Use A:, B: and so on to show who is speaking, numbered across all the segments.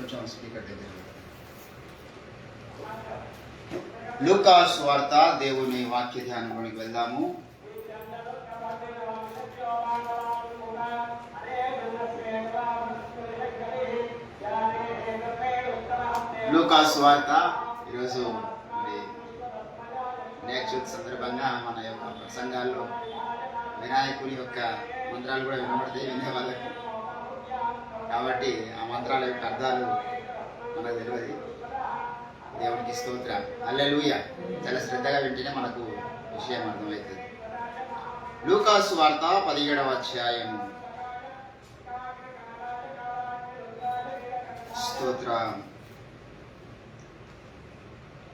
A: కొంచెం స్పీకర్ దగ్గర. లూకా సువార్త దేవుని వాక్య ధ్యానంలోకి వెళ్దాము. లూకా సువార్త ఈరోజు మరి వినాయక చవితి సందర్భంగా మన యొక్క ప్రసంగాల్లో వినాయకుని యొక్క మంత్రాలు కూడా వినబడతాయి వినే వాళ్ళకి. కాబట్టి ఆ మంత్రాల యొక్క అర్థాలు మనకు తెలియదు. దేవునికి స్తోత్రం, హల్లెలూయా. చాలా శ్రద్ధగా వింటేనే మనకు విషయం అర్థమవుతుంది. లూకా సువార్త 17వ అధ్యాయము. స్తోత్రం.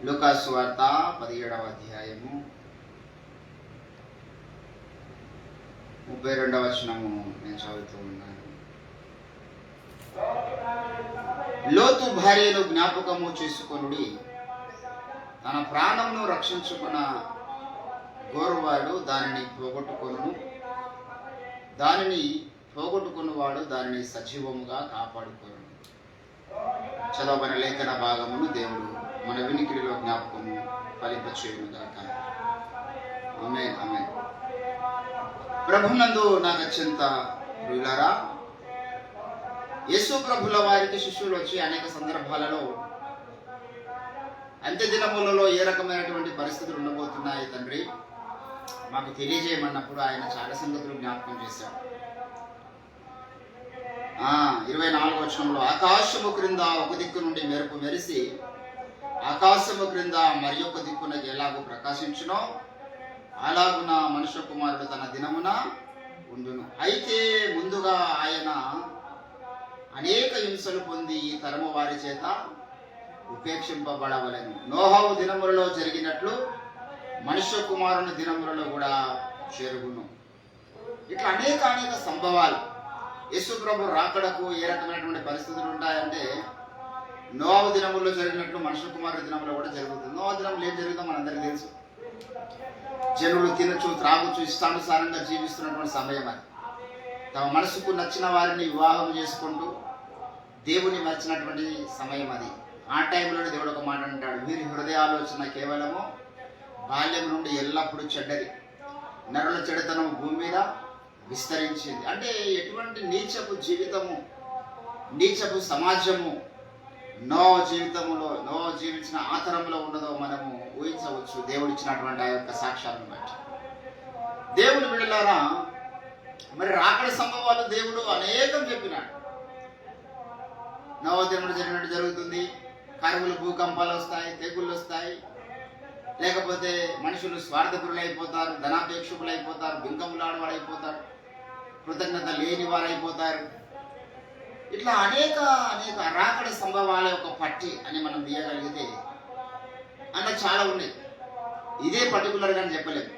A: లూకా సువార్త 17వ అధ్యాయము 32వ వచనము నేను చదువుతూ ఉన్నాను. లోతు భార్యను జ్ఞాపకము చేసుకొనుడి, తన ప్రాణమును రక్షించుకున్న గోరువాడు దానిని పోగొట్టుకొను, దానిని పోగొట్టుకున్నవాడు దానిని సజీవముగా కాపాడుకొను. చదవబడిన లేఖన భాగమును దేవుడు మన వినికిడిలో జ్ఞాపకము ఫలింపచేయునుగాక. ఆమేన్, ఆమేన్. ప్రభునందు నాకు అత్యంత ప్రియులారా, యేసు ప్రభుల వారికి శిష్యులు వచ్చి అనేక సందర్భాలలో అంత్య దినములలో ఏ రకమైనటువంటి పరిస్థితులు ఉండబోతున్నాయి తండ్రి మాకు తెలియజేయమన్నప్పుడు ఆయన చాలా సంగతులు జ్ఞాపకం చేశాడు. 24వ వచనంలో, ఆకాశము క్రింద ఒక దిక్కు నుండి మెరుపు మెరిసి ఆకాశము క్రింద మరి ఒక దిక్కున ఎలాగూ ప్రకాశించునో అలాగున మనుష్య కుమారుడు తన దినమున ఉండును. అయితే ముందుగా ఆయన అనేక హింసలు పొంది ఈ తరము వారి చేత ఉపేక్షింపబడవలెను. నోహవు దినములలో జరిగినట్లు మనుష్య కుమారుని దినములలో కూడా జరుగును. ఇట్లా అనేక సంభవాలు యేసు ప్రభు రాకడకు ఏ రకమైనటువంటి పరిస్థితులు ఉంటాయంటే, నోహవు దినములలో జరిగినట్లు మనుష్య కుమారుని దినములో కూడా జరుగుతుంది. నోహవు దినములు ఏం జరుగుతుందో మనందరికీ తెలుసు. జనులు తినచ్చు త్రాగుచు ఇష్టానుసారంగా జీవిస్తున్నటువంటి సమయం అది. తమ మనసుకు నచ్చిన వారిని వివాహం చేసుకుంటూ దేవుని మర్చినటువంటి సమయం అది. ఆ టైంలోనే దేవుడు ఒక మాట అంటాడు, వీరి హృదయాలోచన కేవలము బాల్యం నుండి ఎల్లప్పుడూ చెడ్డది, నరుల చెడుతనం భూమి మీద విస్తరించింది. అంటే ఎటువంటి నీచపు జీవితము, నీచపు సమాజము నోవ జీవించిన ఆతరంలో ఉన్నదో మనము ఊహించవచ్చు, దేవుడు ఇచ్చినటువంటి ఆ యొక్క సాక్ష్యాలను బట్టి. దేవుని బిడ్డలారా, మరి రాకడ సంభవాలు దేవుడు అనేకం చెప్పినాడు. నోవ దినములు జరిగినట్టు జరుగుతుంది. కరువులు, భూకంపాలు వస్తాయి, తెగుళ్ళు వస్తాయి. లేకపోతే మనుషులు స్వార్థపరులు అయిపోతారు, ధనాపేక్షకులు అయిపోతారు, బింకములాడవాడు అయిపోతారు, కృతజ్ఞత లేని వారు అయిపోతారు. ఇట్లా అనేక రాకడ సంభవాల యొక్క పట్టి అని మనం తీయగలిగితే అలా చాలా ఉన్నాయి. ఇదే పర్టికులర్గా చెప్పలేము.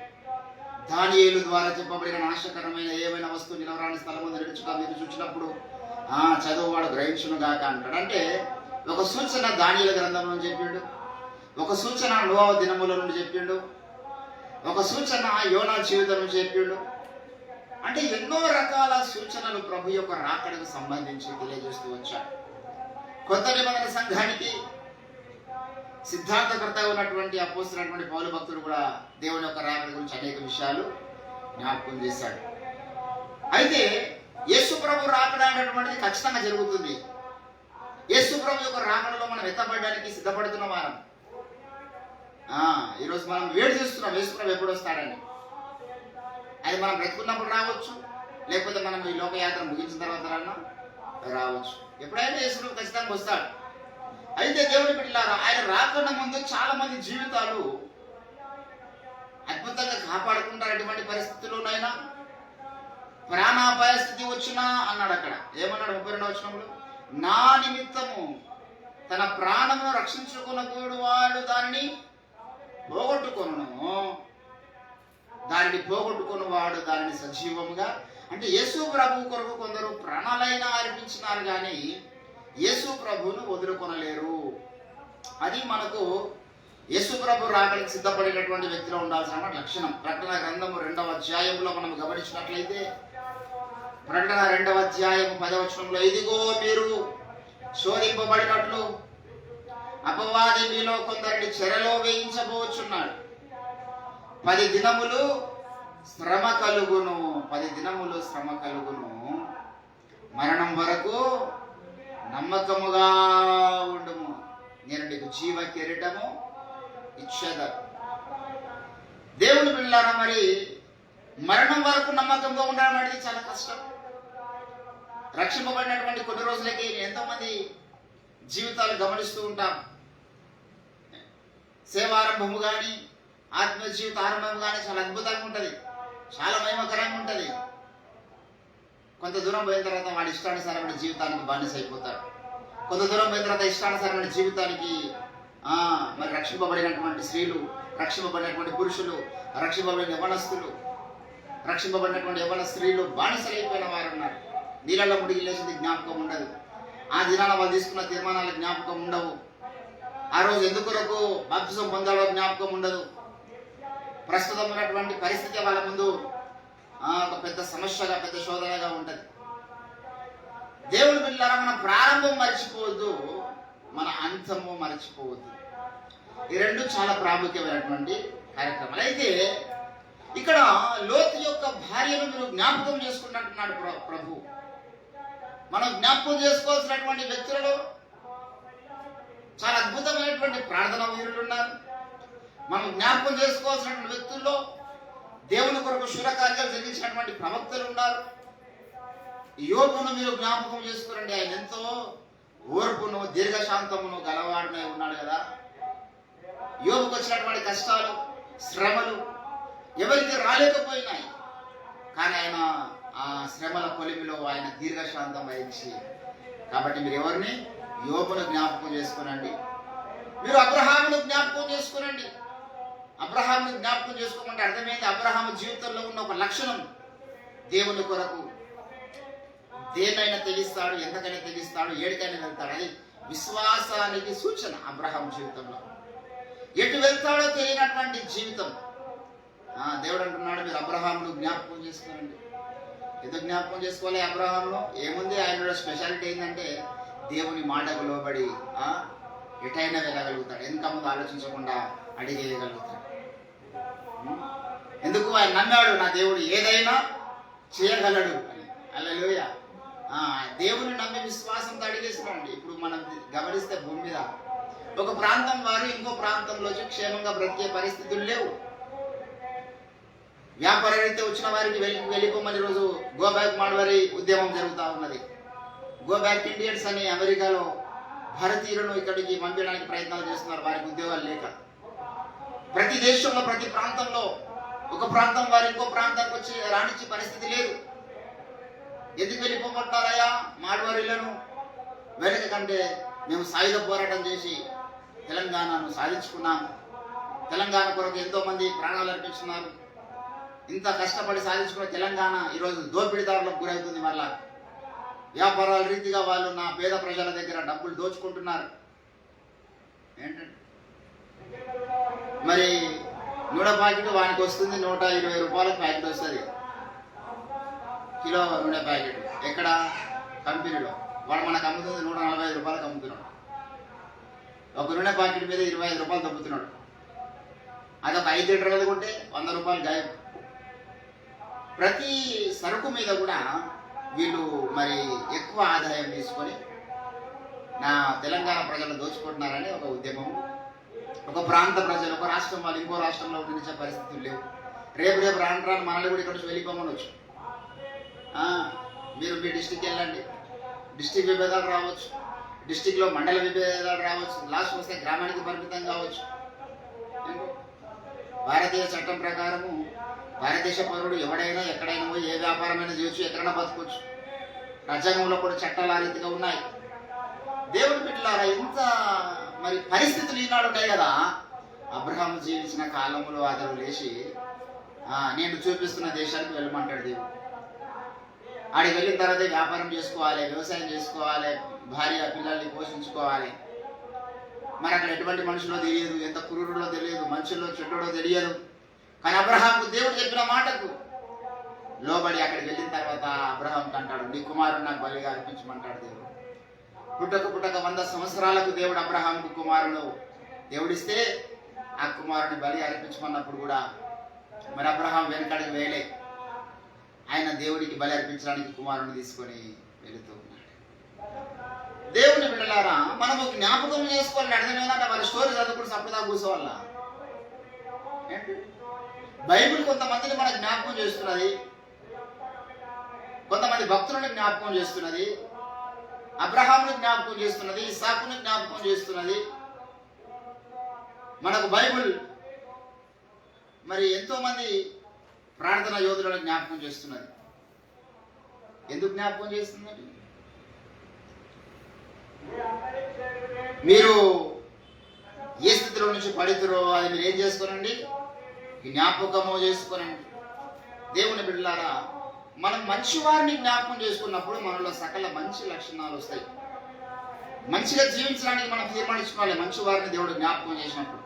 A: దానియేలు ద్వారా చెప్పబడిన నాశకరమైన ఏమైనా వస్తువు నిలవరాని స్థలం ముందు నడుచుగా మీరు చూసినప్పుడు చదువువాడు గ్రహించును గాక అంటాడు. అంటే ఒక సూచన దానియేలు గ్రంథం నుండి చెప్పిండు, ఒక సూచన నోవ దినముల నుండి చెప్పిండు, ఒక సూచన యోనా జీవితం నుంచి చెప్పిండు. అంటే ఎన్నో రకాల సూచనలు ప్రభు యొక్క రాకడకు సంబంధించి తెలియజేస్తూ వచ్చాడు. కొత్త నిబంధన సంఘానికి సిద్ధాంతకర్తగా ఉన్నటువంటి అపోస్తులైనటువంటి పౌలు భక్తుడు కూడా దేవుని యొక్క రాకడ గురించి అనేక విషయాలు జ్ఞాపకం చేశాడు. అయితే యేసు ప్రభు రాకడ అనేటువంటిది ఖచ్చితంగా జరుగుతుంది. యేసు ప్రభు యొక్క రాకడలో మనం ఎత్తబడడానికి సిద్ధపడుతున్న వారం. ఈరోజు మనం వేడి చేస్తున్నాం యేసు ప్రభు ఎప్పుడు వస్తాడని. అది మనం బ్రతుకున్నప్పుడు రావచ్చు, లేకపోతే మనం ఈ లోకయాత్ర ముగించిన తర్వాత రావచ్చు. ఎప్పుడైతే యేసు ప్రభు ఖచ్చితంగా వస్తాడు. అయితే దేవుని బిడ్డలారా, ఆయన రాకన్నా ముందు చాలా మంది జీవితాలు అద్భుతంగా కాపాడుకుంటారు. ఎటువంటి పరిస్థితుల్లోనైనా ప్రాణాపాయ స్థితి వచ్చినా అన్నాడు. అక్కడ ఏమన్నాడు 32వ వచనంలో, నా నిమిత్తము తన ప్రాణమును రక్షించుకున్న వాడు దానిని పోగొట్టుకున్నవాడు దానిని సజీవముగా. అంటే యేసు ప్రభు కొరకు కొందరు ప్రాణాలైనా అర్పించినారు కానీ యేసు ప్రభువును వదులుకొనలేరు. అది మనకు యేసు ప్రభు రాకడానికి సిద్ధపడినటువంటి వ్యక్తిలో ఉండాల్సిన లక్షణం. ప్రకటన గ్రంథము 2వ అధ్యాయంలో మనం గమనించినట్లయితే, ప్రకటన 2వ అధ్యాయం 10వ వచనంలో, ఇదిగో మీరు శోధింపబడినట్లు అపవాది మీలో కొందరిని చెరలో వేయించబోచున్నాడు. 10 దినములు శ్రమ కలుగును, 10 దినములు శ్రమ కలుగును, మరణం వరకు నమ్మకముగా ఉండుము, నేను నీకు జీవ కిరీటము ఇచ్చేద. దేవుని పిల్లారా, మరి మరణం వరకు నమ్మకంగా ఉండడం అనేది చాలా కష్టం. రక్షింపబడినటువంటి కొన్ని రోజులకి ఎంతో మంది జీవితాలు గమనిస్తూ ఉంటాం. సేవారంభము కానీ ఆత్మ జీవిత ఆరంభం కానీ చాలా అద్భుతంగా ఉంటుంది, చాలా మహిమకరంగా ఉంటుంది. కొంత దూరం పోయిన తర్వాత వాడి ఇష్టానుసారమైన జీవితానికి బానిస అయిపోతాడు. కొంత దూరం పోయిన తర్వాత ఇష్టానుసారమైన జీవితానికి మరి రక్షింపబడినటువంటి స్త్రీలు, రక్షింపబడినటువంటి పురుషులు, రక్షింపబడిన యవనస్తులు, రక్షింపబడినటువంటి యవన స్త్రీలు బానిసలైపోయిన వారు ఉన్నారు. నీళ్ళలో ముడిగి లేచింది జ్ఞాపకం ఉండదు. ఆ దినాన వాళ్ళు తీసుకున్న తీర్మానాల జ్ఞాపకం ఉండవు. ఆ రోజు ఎందుకొరకు బాప్తిసం పొందాలో జ్ఞాపకం ఉండదు. ప్రస్తుతం ఉన్నటువంటి పరిస్థితి వాళ్ళ ముందు ఒక పెద్ద సమస్యగా, పెద్ద శోధనగా ఉంటుంది. దేవుని బిడ్డలారా, మన ప్రారంభం మర్చిపోవద్దు, మన అంతము మర్చిపోవద్దు. ఈ రెండు చాలా ప్రాముఖ్యమైనటువంటి కార్యక్రమాలు. అయితే ఇక్కడ లోతు యొక్క భార్యను మీరు జ్ఞాపకం చేసుకున్నట్టున్నాడు ప్రభు. మనం జ్ఞాపకం చేసుకోవాల్సినటువంటి వ్యక్తులలో చాలా అద్భుతమైనటువంటి ప్రార్థనా వీరులు ఉన్నారు. మనం జ్ఞాపకం చేసుకోవాల్సినటువంటి వ్యక్తుల్లో దేవుని కొరకు శూరకార్యాలు జరిగించినటువంటి ప్రవక్తలు ఉన్నారు. యోబును మీరు జ్ఞాపకం చేసుకోరండి. ఆయన ఎంతో ఓర్పును, దీర్ఘశాంతమును గలవాడునే ఉన్నాడు కదా. యోబుకు వచ్చినటువంటి కష్టాలు, శ్రమలు ఎవరికి రాలేకపోయినాయి, కానీ ఆయన ఆ శ్రమల కొలిమిలో ఆయన దీర్ఘశాంతం వహించి. కాబట్టి మీరు ఎవరిని? యోబును జ్ఞాపకం చేసుకోనండి. మీరు అబ్రహామును జ్ఞాపకం చేసుకోనండి. అబ్రహామును జ్ఞాపకం చేసుకోమంటే అర్థమైంది, అబ్రహాము జీవితంలో ఉన్న ఒక లక్షణం దేవుని కొరకు దేనైనా తెగిస్తాడు, ఎంతకైనా తెగిస్తాడు, ఏడికైనా వెళ్తాడు. అది విశ్వాసానికి సూచన. అబ్రహాం జీవితంలో ఎటు వెళ్తాడో తెలియనటువంటి జీవితం. దేవుడు అంటున్నాడు, మీరు అబ్రహామును జ్ఞాపకం చేసుకోనండి. ఎందుకు జ్ఞాపకం చేసుకోవాలి? అబ్రహాంలో ఏముంది? ఆయన స్పెషాలిటీ ఏంటంటే దేవుని మాటకు లోబడి ఎటైనా వెళ్ళగలుగుతాడు. వెనక ముందు ఆలోచించకుండా అడిగేయగలుగుతాడు. ఎందుకు? ఆయన నమ్మాడు, నా దేవుడు ఏదైనా చేయగలడు అని. హల్లెలూయా. దేవుని నమ్మి విశ్వాసంతో అడిగేస్తున్నాడు. ఇప్పుడు మనం గమనిస్తే భూమి మీద ఒక ప్రాంతం వారు ఇంకో ప్రాంతంలో క్షేమంగా బ్రతికే పరిస్థితులు లేవు. వ్యాపార రీత్యా వచ్చిన వారికి వెళ్ళిపోమని రోజు గో బ్యాక్ మాడవరి ఉద్యమం జరుగుతూ ఉన్నది. గో బ్యాక్ ఇండియన్స్ అని అమెరికాలో భారతీయులను ఇక్కడికి పంపించడానికి ప్రయత్నాలు చేస్తున్నారు, వారికి ఉద్యోగాలు లేక. ప్రతి దేశంలో, ప్రతి ప్రాంతంలో ఒక ప్రాంతం వారు ఇంకో ప్రాంతానికి వచ్చి రాణించే పరిస్థితి లేదు. ఎందుకు వెళ్ళిపోమంటారయ్యా మాడవరిలను? వెనక కంటే మేము సాయుధ పోరాటం చేసి తెలంగాణను సాధించుకున్నాం. తెలంగాణ కొరకు ఎంతో మంది ప్రాణాలు అర్పించున్నారు. ఇంత కష్టపడి సాధించుకున్న తెలంగాణ ఈరోజు దోపిడీదారులకు గురవుతుంది. మళ్ళా వ్యాపారాల రీతిగా వాళ్ళు నా పేద ప్రజల దగ్గర డబ్బులు దోచుకుంటున్నారు. ఏంటంటే మరి నూనె ప్యాకెట్ వానికి వస్తుంది 120 రూపాయలకు ప్యాకెట్ వస్తుంది. కిలో నూనె ప్యాకెట్ ఎక్కడ? కంపెనీలో. వాడు మనకు అమ్ముతుంది 145 రూపాయలకు అమ్ముతున్నాడు. ఒక నూనె ప్యాకెట్ మీద 25 రూపాయలు తప్పుతున్నాడు. అది ఒక 5 లీటర్లు కొంటే 100 రూపాయలు గాయం. ప్రతి సరుకు మీద కూడా వీళ్ళు మరి ఎక్కువ ఆదాయం తీసుకొని నా తెలంగాణ ప్రజలను దోచుకుంటున్నారని ఒక ఉద్యమం. ఒక ప్రాంత ప్రజలు, ఒక రాష్ట్రం వాళ్ళు ఇంకో రాష్ట్రంలో ఉండించే పరిస్థితులు లేవు. రేపు రాను మనల్ని కూడా ఇక్కడ నుంచి వెళ్ళిపోమనొచ్చు. మీరు మీ డిస్టిక్ వెళ్ళండి, డిస్టిక్ విభేదాలు రావచ్చు, డిస్టిక్లో మండల విభేదాలు రావచ్చు, లాస్ట్ వస్తే గ్రామానికి పరిమితం కావచ్చు. భారతీయ చట్టం ప్రకారము భారతదేశ పౌరుడు ఎవడైనా ఎక్కడైనా పోయి ఏ వ్యాపారమైనా చేయొచ్చు, ఎక్కడైనా బతకొచ్చు. రాజ్యాంగంలో కూడా చట్టాలు ఆ రీతిగా ఉన్నాయి. దేవుడి బిడ్డలారా, ఇంత మరి పరిస్థితులు ఈనాడు ఉన్నాయి కదా. అబ్రహాము జీవించిన కాలంలో అతను లేచి నేను చూపిస్తున్న దేశానికి వెళ్ళమంటాడు దేవుడు. ఆడికి వెళ్ళిన తర్వాత వ్యాపారం చేసుకోవాలి, వ్యవసాయం చేసుకోవాలి, భార్య పిల్లల్ని పోషించుకోవాలి. మరి అక్కడ ఎటువంటి మనుషులో తెలియదు, ఎంత క్రూరులో తెలియదు, మనుషుల్లో చెడ్డో తెలియదు. కానీ అబ్రహాంకు దేవుడు చెప్పిన మాటకు లోబడి అక్కడికి వెళ్ళిన తర్వాత అబ్రహాంకి అంటాడు, నీ కుమారుడు నాకు బలిగా అర్పించమంటాడు దేవుడు. పుట్టక 100 సంవత్సరాలకు దేవుడు అబ్రహాంకు కుమారుడు దేవుడిస్తే ఆ కుమారుని బలి అర్పించమన్నప్పుడు కూడా మరి అబ్రహాం వెనకడికి వేలే. ఆయన దేవుడికి బలి అర్పించడానికి కుమారుని తీసుకొని వెళుతూ ఉన్నాడు. దేవుని బిడ్డలారా, మనము జ్ఞాపకం చేసుకోవాలని అర్థమైందంటే వాళ్ళ స్టోరీ చదువుకుని సంపదా కూర్చోవాల. బైబిల్ కొంతమందిని మన జ్ఞాపకం చేస్తున్నది, కొంతమంది భక్తులను జ్ఞాపకం చేస్తున్నది, అబ్రహామును జ్ఞాపకం చేస్తున్నది, ఇస్సాకును జ్ఞాపకం చేస్తున్నది. మనకు బైబిల్ మరి ఎంతో మంది ప్రార్థన యోధులను జ్ఞాపకం చేస్తున్నది. ఎందుకు జ్ఞాపకం చేస్తుందండి? మీరు ఏ స్థితిలో నుంచి పడితురో అది మీరు ఏం చేసుకోనండి, జ్ఞాపకము చేసుకోనండి. దేవుని బిడ్డలారా, మనం మంచి వారిని జ్ఞాపకం చేసుకున్నప్పుడు మనలో సకల మంచి లక్షణాలు వస్తాయి. మంచిగా జీవించడానికి మనం తీర్మానించుకోవాలి. మంచి వారిని దేవుడు జ్ఞాపకం చేసినప్పుడు,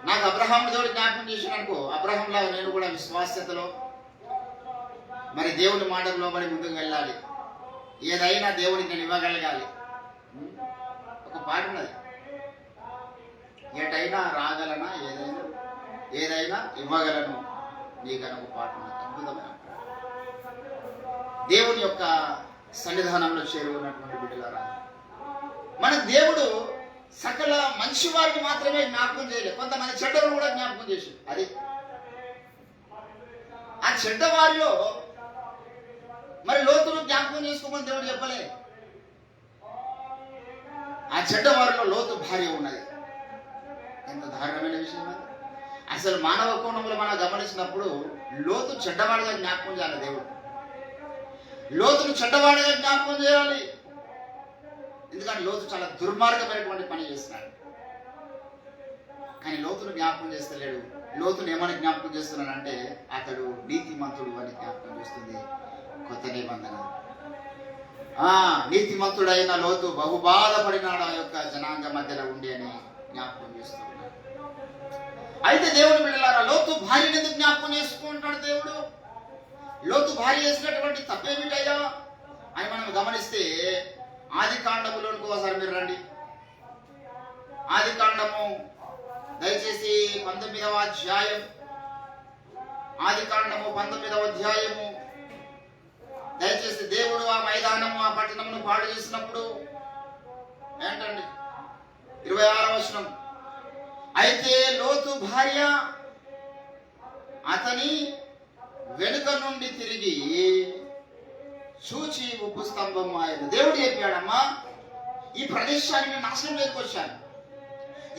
A: నాకు అబ్రహాం దేవుడు జ్ఞాపకం చేసిననుకో, అబ్రహాంలా నేను కూడా విశ్వాస్యతలో మరి దేవుని మాటలో మరి ముందుకు వెళ్ళాలి. ఏదైనా దేవుడికి నేను ఇవ్వగలగాలి. ఒక పాట ఉన్నది, ఎటైనా రాగలనా, ఏదైనా ఇవ్వగలను నీకని ఒక పాట ఉన్నది. అద్భుతమైన దేవుని యొక్క సన్నిధానంలో చేరుకున్నటువంటి బిడ్డలారా, మన దేవుడు సకల మంచి వారిని మాత్రమే జ్ఞాపకం చేయలేదు, కొంతమంది చెడ్డవారు కూడా జ్ఞాపకం చేశాడు. అది ఆ చెడ్డవారిలో మరి లోతును జ్ఞాపకం చేసుకోమని దేవుడు చెప్పలే. ఆ చెడ్డవారిలో లోతు భార్య ఉన్నది. ఎంత దారుణమైన విషయం అది. అసలు మానవ కోణంలో మనం గమనించినప్పుడు లోతు చెడ్డవాడిగా జ్ఞాపకం చేయాలి. దేవుడు లోతును చెడ్డవాడిగా జ్ఞాపకం చేయాలి. ఎందుకంటే లోతు చాలా దుర్మార్గమైనటువంటి పని చేస్తున్నాడు. కానీ లోతును జ్ఞాపకం చేస్తలేడు. లోతును ఏమని జ్ఞాపకం చేస్తున్నాడంటే అతడు నీతిమంతుడు అని జ్ఞాపకం చేస్తుంది కొత్త నిబంధన. నీతిమంతుడైన లోతు బహు బాధపడినాడు ఆ యొక్క జనాంగ మధ్యలో ఉండి అని జ్ఞాపకం చేస్తున్నాడు. అయితే దేవుని బిడ్డలారా, లోతు భార్యను ఎందుకు జ్ఞాపకం చేసుకుంటాడు దేవుడు? లోతు భార్య చేసినటువంటి తప్పేమిటయ్యా అని మనం గమనిస్తే ఆది కాండములోనికి ఒకసారి మీరు రండి. ఆది కాండము దయచేసి 19వ అధ్యాయం, ఆది కాండము 19వ అధ్యాయము. దయచేసి దేవుడు ఆ మైదానము ఆ పట్టణమును పాడు చేసినప్పుడు ఏంటండి 26వ వచనం, అయితే లోతు భార్య అతని వెనుక నుండి తిరిగి చూచి ఉప్పు స్తంభం ఆయన. దేవుడు చెప్పాడమ్మా, ఈ ప్రదేశాన్ని నాశనం చేసుకొచ్చాను.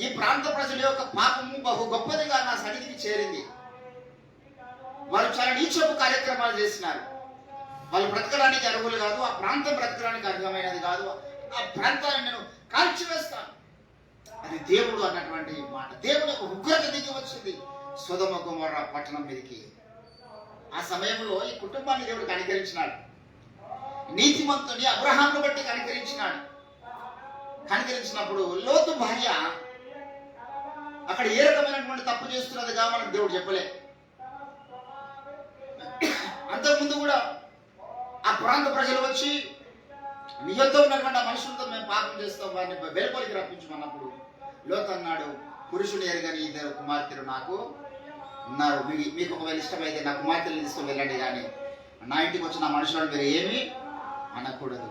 A: ఈ ప్రాంత ప్రజల యొక్క పాపము బహు గొప్పదిగా నా సన్నిధికి చేరింది. వారు చాలా నీచపు కార్యక్రమాలు చేసినారు. వాళ్ళు బ్రతకడానికి అర్హులు కాదు, ఆ ప్రాంతం బ్రతకడానికి అర్హమైనది కాదు. ఆ ప్రాంతాన్ని నేను కాల్చివేస్తాను. అది దేవుడు అన్నటువంటి మాట. దేవుడు ఒక ఉగ్రత దిగి వచ్చింది సొదొమ గొమొర్రా పట్టణం మీదకి. ఆ సమయంలో ఈ కుటుంబాన్ని దేవుడు కనికరించినాడు. నీతిమంతుని అబ్రహామును బట్టి కనికరించినాడు. కనికరించినప్పుడు లోతు భార్య అక్కడ ఏ రకమైనటువంటి తప్పు చేస్తున్నదిగా మనకు దేవుడు చెప్పలే. అంతకుముందు కూడా ఆ ప్రాంత ప్రజలు వచ్చి నీ యొద్ద ఉన్నటువంటి ఆ మనుషులతో మేము పాపం చేస్తాం, వారిని వెలుపలికి రప్పించమన్నప్పుడు లోతు అన్నాడు, పురుషుని ఎరగని 2 కుమార్తెలు నాకు ఉన్నారు. మీకు ఒకవేళ ఇష్టమైతే నా కుమార్తెలు తీసుకొని వెళ్ళండి, కానీ నా ఇంటికి వచ్చిన మనుషులను మీరు ఏమీ అనకూడదు.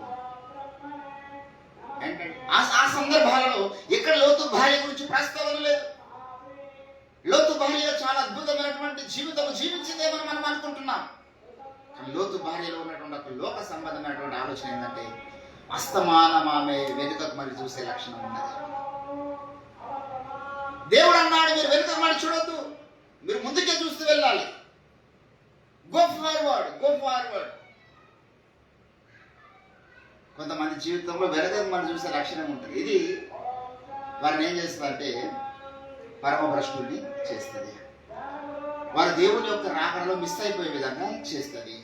A: ఏంటంటే ఆ సందర్భాలలో ఎక్కడ లోతు భార్య గురించి ప్రస్తావన లేదు. లోతు భార్య చాలా అద్భుతమైనటువంటి జీవితం జీవించిందేమని మనం అనుకుంటున్నాం. కానీ లోతు భార్యలో ఉన్నటువంటి ఒక లోక సంబంధమైనటువంటి ఆలోచన ఏంటంటే అస్తమానం ఆమె వెనుకకు మరి చూసే లక్షణం ఉన్నది. దేవుడు అన్నాడు, మీరు వెనుకకు మరి చూడొద్దు, మీరు ముందుకే చూస్తూ వెళ్ళాలి. Go forward, go forward. కొంతమంది జీవితంలో వెనకకు మనం చూసే లక్షణం ఉంటుంది. ఇది వారిని ఏం చేస్తుందంటే పరమభ్రష్టుల్ని చేస్తుంది. వారు దేవుని యొక్క రాకడలో మిస్ అయిపోయే విధంగా చేస్తుంది.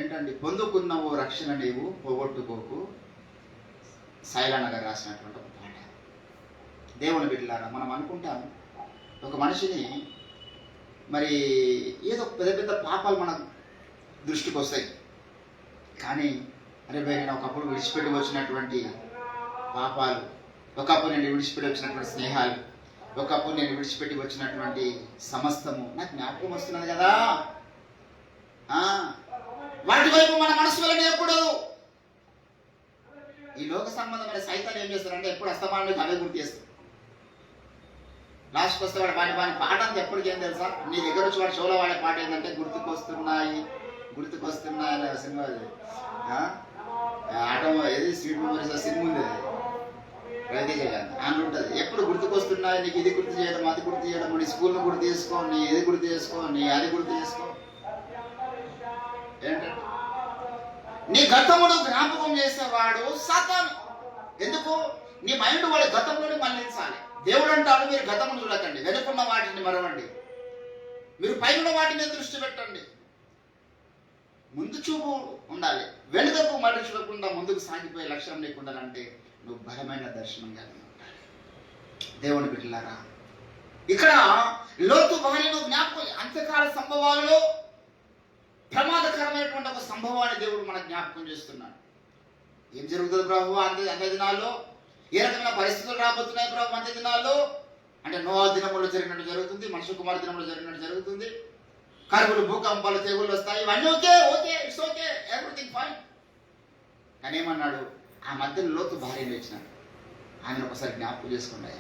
A: ఏంటండి, పొందుకున్నవు రక్షణ నీవు పోగొట్టుకోకు, శైలన గారు రాసినటువంటి ఒక పాట. దేవుని బిడ్డలారా, మనం అనుకుంటాం ఒక మనిషిని మరి ఏదో పెద్ద పెద్ద పాపాలు మన దృష్టికి వస్తాయి, కానీ అరే భయ్, నేను ఒకప్పుడు విడిచిపెట్టి వచ్చినటువంటి పాపాలు, ఒకప్పుడు నేను విడిచిపెట్టి వచ్చినటువంటి స్నేహాలు, ఒకప్పుడు నేను విడిచిపెట్టి వచ్చినటువంటి సమస్తము నాకు జ్ఞాపకం వస్తున్నది కదా. వాటి వైపు మన మనసు వెళ్ళకూడదు. ఈ లోక సంబంధమైన సైతాన్ని ఏం చేస్తారంటే ఎప్పుడు అస్తమానానికి అవే గుర్తు చేస్తారు. లాస్ట్కి వస్తే వాడు వాడి పాట అంతా ఎప్పటికీ ఏం తెలుసా, నీ దగ్గర వచ్చి వాడు షోలో వాడే పాట ఏంటంటే గుర్తుకొస్తున్నాయి అనే సినిమా. ఆటో ఏది స్వీట్ మెమరీస్ సినిమా ఉంది, రవితేజ గారు అందులో ఉంటుంది. ఎప్పుడు గుర్తుకొస్తున్నాయి, నీకు ఇది గుర్తు చేయడం, అది గుర్తు చేయడం, నీ స్కూల్ని గుర్తు చేసుకో, నీ ఇది గుర్తు చేసుకో, నీ అది గుర్తు చేసుకో. ఏంటంటే నీ గతమును జ్ఞాపకం చేసేవాడు సాతాను. ఎందుకు? నీ మైండ్ వాడి గతంలోనే మళ్ళించాలి. దేవుడు అంటాడు, మీరు గతమును చూడకండి, వెనుకున్న వాటిని మరవండి, మీరు పైన వాటిని దృష్టి పెట్టండి. ముందు చూపు ఉండాలి, వెనుకకు మళ్ళీ చూడకుండా ముందుకు సాగిపోయే లక్ష్యం లేకుండానంటే నువ్వు బలమైన దర్శనంగా ఉండాలి. దేవుని బిడ్డలారా, ఇక్కడ లోతు భార్యను జ్ఞాపకం, అంత్యకాల సంభవాలలో ప్రమాదకరమైనటువంటి ఒక సంభవాన్ని దేవుడు మనకు జ్ఞాపకం చేస్తున్నాడు. ఏం జరుగుతుంది ప్రభు అంత్య దినాల్లో? ఏ రకమైన పరిస్థితులు రాబోతున్నాయి ప్రభు అంత్య దినాల్లో? అంటే నోవా దినములు జరిగినట్టు జరుగుతుంది, మనుష్య కుమార్ దినములు జరిగినట్టు జరుగుతుంది. కరువులు, భూకంపాలు, తెగుళ్ళు వస్తాయి. ఇవన్నీ okay, it's okay, everything fine. కానీ ఏమన్నాడు? ఆ మధ్యలో లోతు భార్యను ఇచ్చినాడు. ఆమెను ఒకసారి జ్ఞాపకం చేసుకున్నాయి.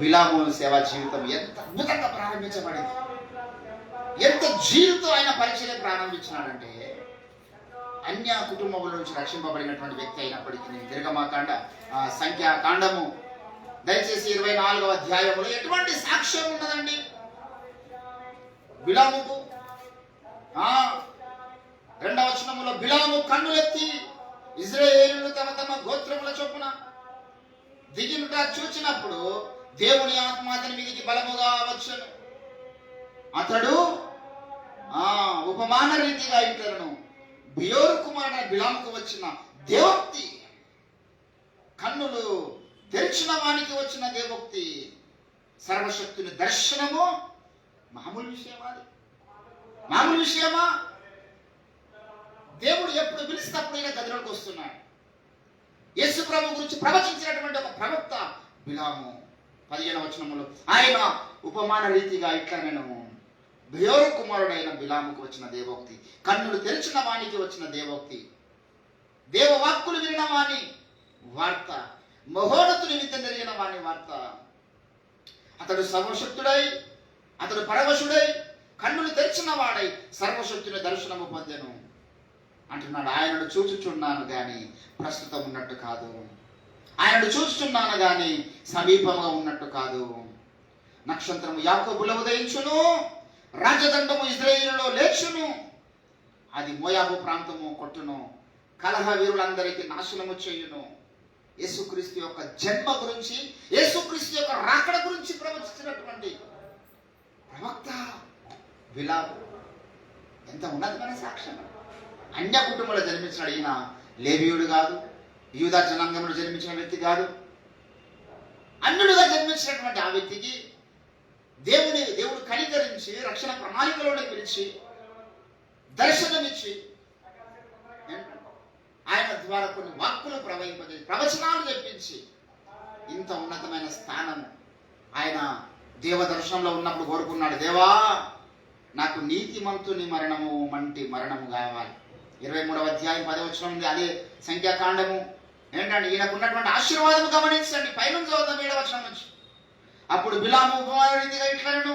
A: బిలాము సేవా జీవితం ఎంత అద్భుతంగా ప్రారంభించబడింది, ఎంత జీవితం ఆయన పరీక్షలే ప్రారంభించినాడంటే, అన్య కుటుంబంలో నుంచి రక్షింపబడినటువంటి వ్యక్తి అయినప్పటికీ నిర్గమకాండ సంఖ్యాకాండము దయచేసి 24వ అధ్యాయములో ఎటువంటి సాక్ష్యం ఉన్నదండి బిలాముకు. 2వ వచనములో బిలాము కన్నులెత్తి ఇశ్రాయేలీయులు తమ తమ గోత్రముల చొప్పున దిగినుట చూచినప్పుడు దేవుని ఆత్మ అతని మీదికి బలముగా వచ్చెను. అతడు ఉపమాన రీతిగా ఇతరును బియోరు కుమారుడు బిలాముకు వచ్చిన దేవోక్తి, కన్నులు తెరిచిన వానికి వచ్చిన దేవోక్తి, సర్వశక్తుని దర్శనము మామూలు విషయమా? మామూలు విషయమా? దేవుడు ఎప్పుడు పిలిస్తే అప్పుడు ఈయన గదిలోకి వస్తున్నాడు. యేసు ప్రభు గురించి ప్రవచించినటువంటి ఒక ప్రవక్త బిలాము 15వ వచనములో ఆయన ఉపమాన రీతిగా ఇట్లా నేను బియోరు కుమారుడైన బిలాముకు వచ్చిన దేవోక్తి, కన్నులు తెరిచిన వానికి వచ్చిన దేవోక్తి, దేవవాక్కులు వినిన వాని వార్త, మహోన్నతుని విద్య జరిగిన వాని వార్త. అతడు సర్వశక్తుడై, అతడు పరవశుడై, కన్నులు తెరిచిన వాడై సర్వశక్తుని దర్శనము పొందెను అంటున్నాడు. ఆయనను చూచుచున్నాను గాని ప్రస్తుతం ఉన్నట్టు కాదు, ఆయనను చూచుచున్నాను గాని సమీపంగా ఉన్నట్టు కాదు. నక్షత్రము యాకోబులో ఉదయించును, రాజదండము ఇశ్రాయేలులో లేచును, అది మోయాబు ప్రాంతము కొట్టును, కలహ వీరులందరికీ నాశనము చేయును. యేసుక్రీస్తు యొక్క జన్మ గురించి, యేసుక్రీస్తు యొక్క రాకడ గురించి ప్రవచించినటువంటి ప్రవక్త బిలాము ఎంత ఉన్నతమైన సాక్ష్యం. అన్య కుటుంబంలో జన్మించినాడు ఈయన. లేవీయుడు కాదు, యూదా జనాంగంలో జన్మించిన వ్యక్తి కాదు, అన్యుడుగా జన్మించినటువంటి ఆ వ్యక్తికి దేవుడు కనికరించి రక్షణ ప్రణాళికలోనే పిలిచి దర్శనమిచ్చి ఆయన ద్వారా కొన్ని వాక్కులు ప్రవహింపజేసి ప్రవచనాలు చెప్పించి ఇంత ఉన్నతమైన స్థానం ఆయన దేవ దర్శనంలో ఉన్నప్పుడు కోరుకున్నాడు. దేవా, నాకు నీతిమంతుని మరణము వంటి మరణము కావాలి. 23వ అధ్యాయం 10వ వచనం ఉంది, అదే సంఖ్యాకాండము. ఏంటంటే ఈయనకు ఉన్నటువంటి ఆశీర్వాదం గమనించండి. పైనుంచి చదువుతాం 7వ వచనం నుంచి. అప్పుడు బిలాము ఉపమాన రీతిగా ఇట్లను,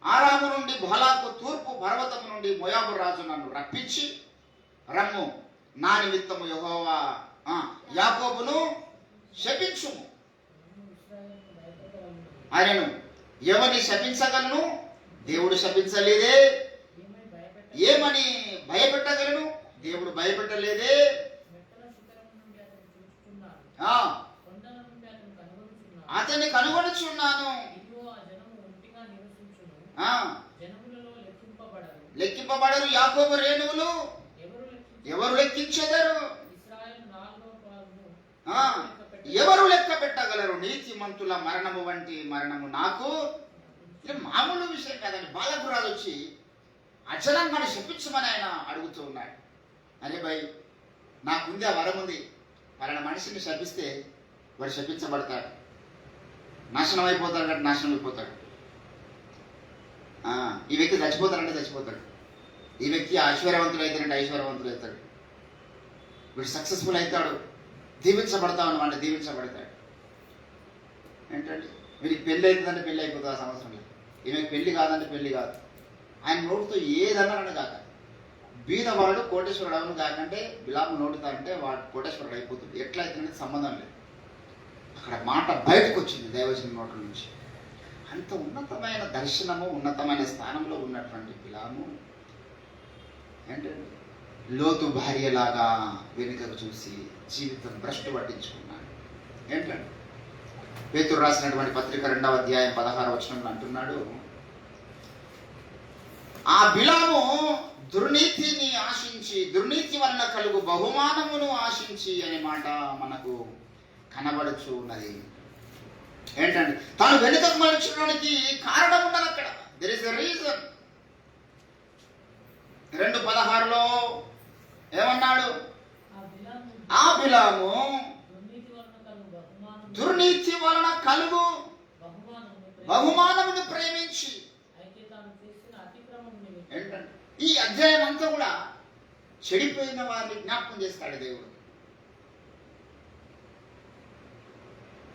A: ఆరాము నుండి బహలాకు తూర్పు పర్వతము నుండి మోయాబు రాజు నన్ను రప్పించి, రమ్ము, నా నిమిత్తము యెహోవా యాకోబును శపించుము. ఆయనను ఎవరిని శపించగలను? దేవుడు శపించలేదే. ఏమని భయపెట్టగలను? దేవుడు భయపెట్టలేదే. అతన్ని కనుగొనుచున్నాను. లెక్కింపబడరు యాకోబు రేణువులు, ఎవరు లెక్కించెదరు? ఎవరు లెక్క పెట్టగలరు? నీతిమంతుల మరణము వంటి మరణము నాకు. ఇది మామూలు విషయం కాదండి. బాలకురాలు వచ్చి అచలంగాన్ని శపించమని ఆయన అడుగుతూ ఉన్నాడు. అరే భయ్ నాకుంది ఆ వరం ఉంది, పలానా మనిషిని శపిస్తే వాడు శపించబడతాడు, నాశనం అయిపోతాడు అంటే నాశనం అయిపోతాడు, ఈ వ్యక్తి చచ్చిపోతాడంటే చచ్చిపోతాడు, ఈ వ్యక్తి ఐశ్వర్యవంతులు అవుతాడంటే ఐశ్వర్యవంతులు అవుతాడు, వీడు సక్సెస్ఫుల్ అవుతాడు, దీవించబడతామని అంటే దీవించబడతాడు. ఏంటంటే వీడికి పెళ్ళి అవుతుందంటే పెళ్ళి అయిపోతుంది ఆ సంవత్సరంలో, ఈమెకి పెళ్లి కాదంటే పెళ్లి కాదు. ఆయన నోటితో ఏదన్నారని కాక బీదవాడు కోటేశ్వరుడు అవును కాకంటే బిలాము నోటుతా అంటే వాడు కోటేశ్వరుడు అయిపోతుంది. ఎట్లా అవుతుందంటే సంబంధం లేదు, అక్కడ మాట బయటకు వచ్చింది దైవజన నోట్ల నుంచి. అంత ఉన్నతమైన దర్శనము, ఉన్నతమైన స్థానంలో ఉన్నటువంటి బిలాము ఏంటంటే లోతు భార్యలాగా వెనుకకు చూసి జీవితం భ్రష్టు పట్టించుకున్నాడు. ఏంటంటే పేతురు రాసినటువంటి పత్రిక 2వ అధ్యాయం 16వ వచనంలో అంటున్నాడు, ఆ బిలాము దుర్నీతిని ఆశించి, దుర్నీతి వలన కలుగు బహుమానమును ఆశించి అనే మాట మనకు కనబడుచు ఉన్నది. ఏంటంటే తాను వెనుకకు మరచడానికి కారణం ఉన్నది అక్కడ. There is a reason. 2:16లో ఏమన్నాడు? ఆ బిలాము దుర్నీతి వలన కలుగు బహుమానమును ప్రేమించి. ఏంటంటే ఈ అధ్యాయం అంతా కూడా చెడిపోయిన వారిని జ్ఞాపకం చేస్తాడు దేవుడు.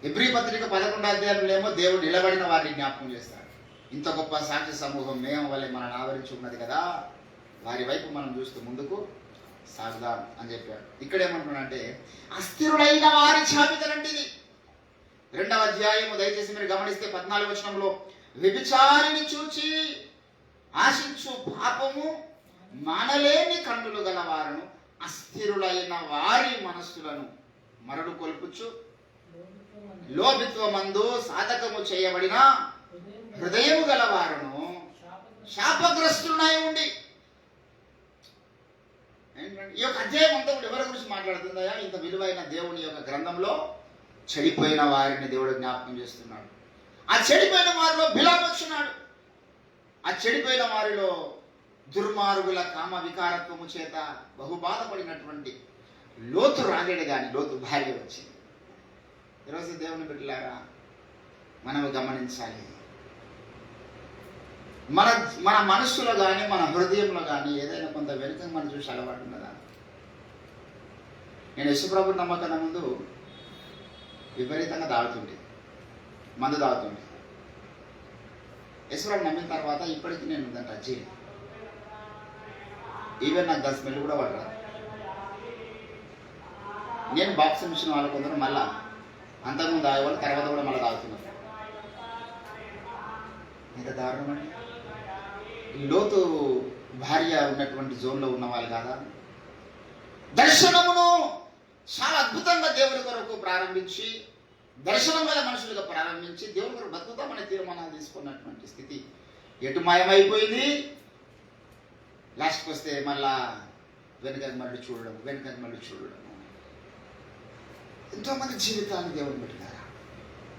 A: హెబ్రీ పత్రిక 11వ అధ్యాయంలో ఏమో దేవుడు నిలబడిన వారిని జ్ఞాపకం చేస్తాడు. ఇంత గొప్ప సాక్షి సమూహం మేము వల్లే మనల్ని ఆవరించి ఉన్నది కదా, వారి వైపు మనం చూస్తూ ముందుకు సాగుదాం అని చెప్పాడు. ఇక్కడ ఏమంటున్నాడంటే అస్థిరులైన వారి జాబితాలంటిది. 2వ అధ్యాయము దయచేసి మీరు గమనిస్తే 14వ వచనంలో వ్యభిచారిని చూచి ఆశించు పాపము మానలేని కన్నులు గల వారును అస్థిరులైన వారి మనస్సులను మరడు కొల్పుచు లోభిత్వమందు సాధకము చేయబడిన హృదయము గల వారును శాపగ్రస్తులై ఉండి. ఈ యొక్క అధ్యాయం అంతా కూడా ఎవరి గురించి మాట్లాడుతుందా? ఇంత విలువైన దేవుని యొక్క గ్రంథంలో చెడిపోయిన వారిని దేవుడు జ్ఞాపకం చేస్తున్నాడు. ఆ చెడిపోయిన వారిలో బిలాము వచ్చినాడు. ఆ చెడిపోయిన వారిలో దుర్మార్గుల కామ వికారత్వము చేత బహుబాధపడినటువంటి లోతు రాగేడు కానీ లోతు భార్య వచ్చింది. ఈరోజు దేవుని బిడ్డలారా మనము గమనించాలి, మన మన మనస్సులో కానీ మన హృదయంలో కానీ ఏదైనా కొంత వెనుక మనం చూసి అలవాటు ఉన్నదా? నేను యేసుప్రభుని నమ్మకన్నా ముందు విపరీతంగా తాగుతుండే, మందు తాగుతుండే. యేసుప్రభు నమ్మిన తర్వాత ఇప్పటికీ నేను దాన్ని టచ్ చేయను. ఈవెన్ నాకు దాని స్మెల్ కూడా పడరాదు. నేను బాక్సింగ్ మిషన్ వాళ్ళ కొందరు మళ్ళా అంతకుముందు తాగేవాళ్ళు తర్వాత కూడా మళ్ళీ తాగుతున్నారు. ఎంత దారుణం అండి! లోతు భార్య ఉన్నటువంటి జోన్లో ఉన్న వాళ్ళు కాదా? దర్శనమును చాలా అద్భుతంగా దేవుడి కొరకు ప్రారంభించి, దర్శనం గల మనుషులుగా ప్రారంభించి దేవుడి కొరకు బతుకుతామనే తీర్మానాలు తీసుకున్నటువంటి స్థితి ఎటు మాయమైపోయింది. లాస్ట్కి వస్తే మళ్ళా వెనుకకి మళ్ళీ చూడడం, వెనుకకి మళ్ళీ చూడడం. ఎంతోమంది జీవితాన్ని దేవుడు పెట్టినారా?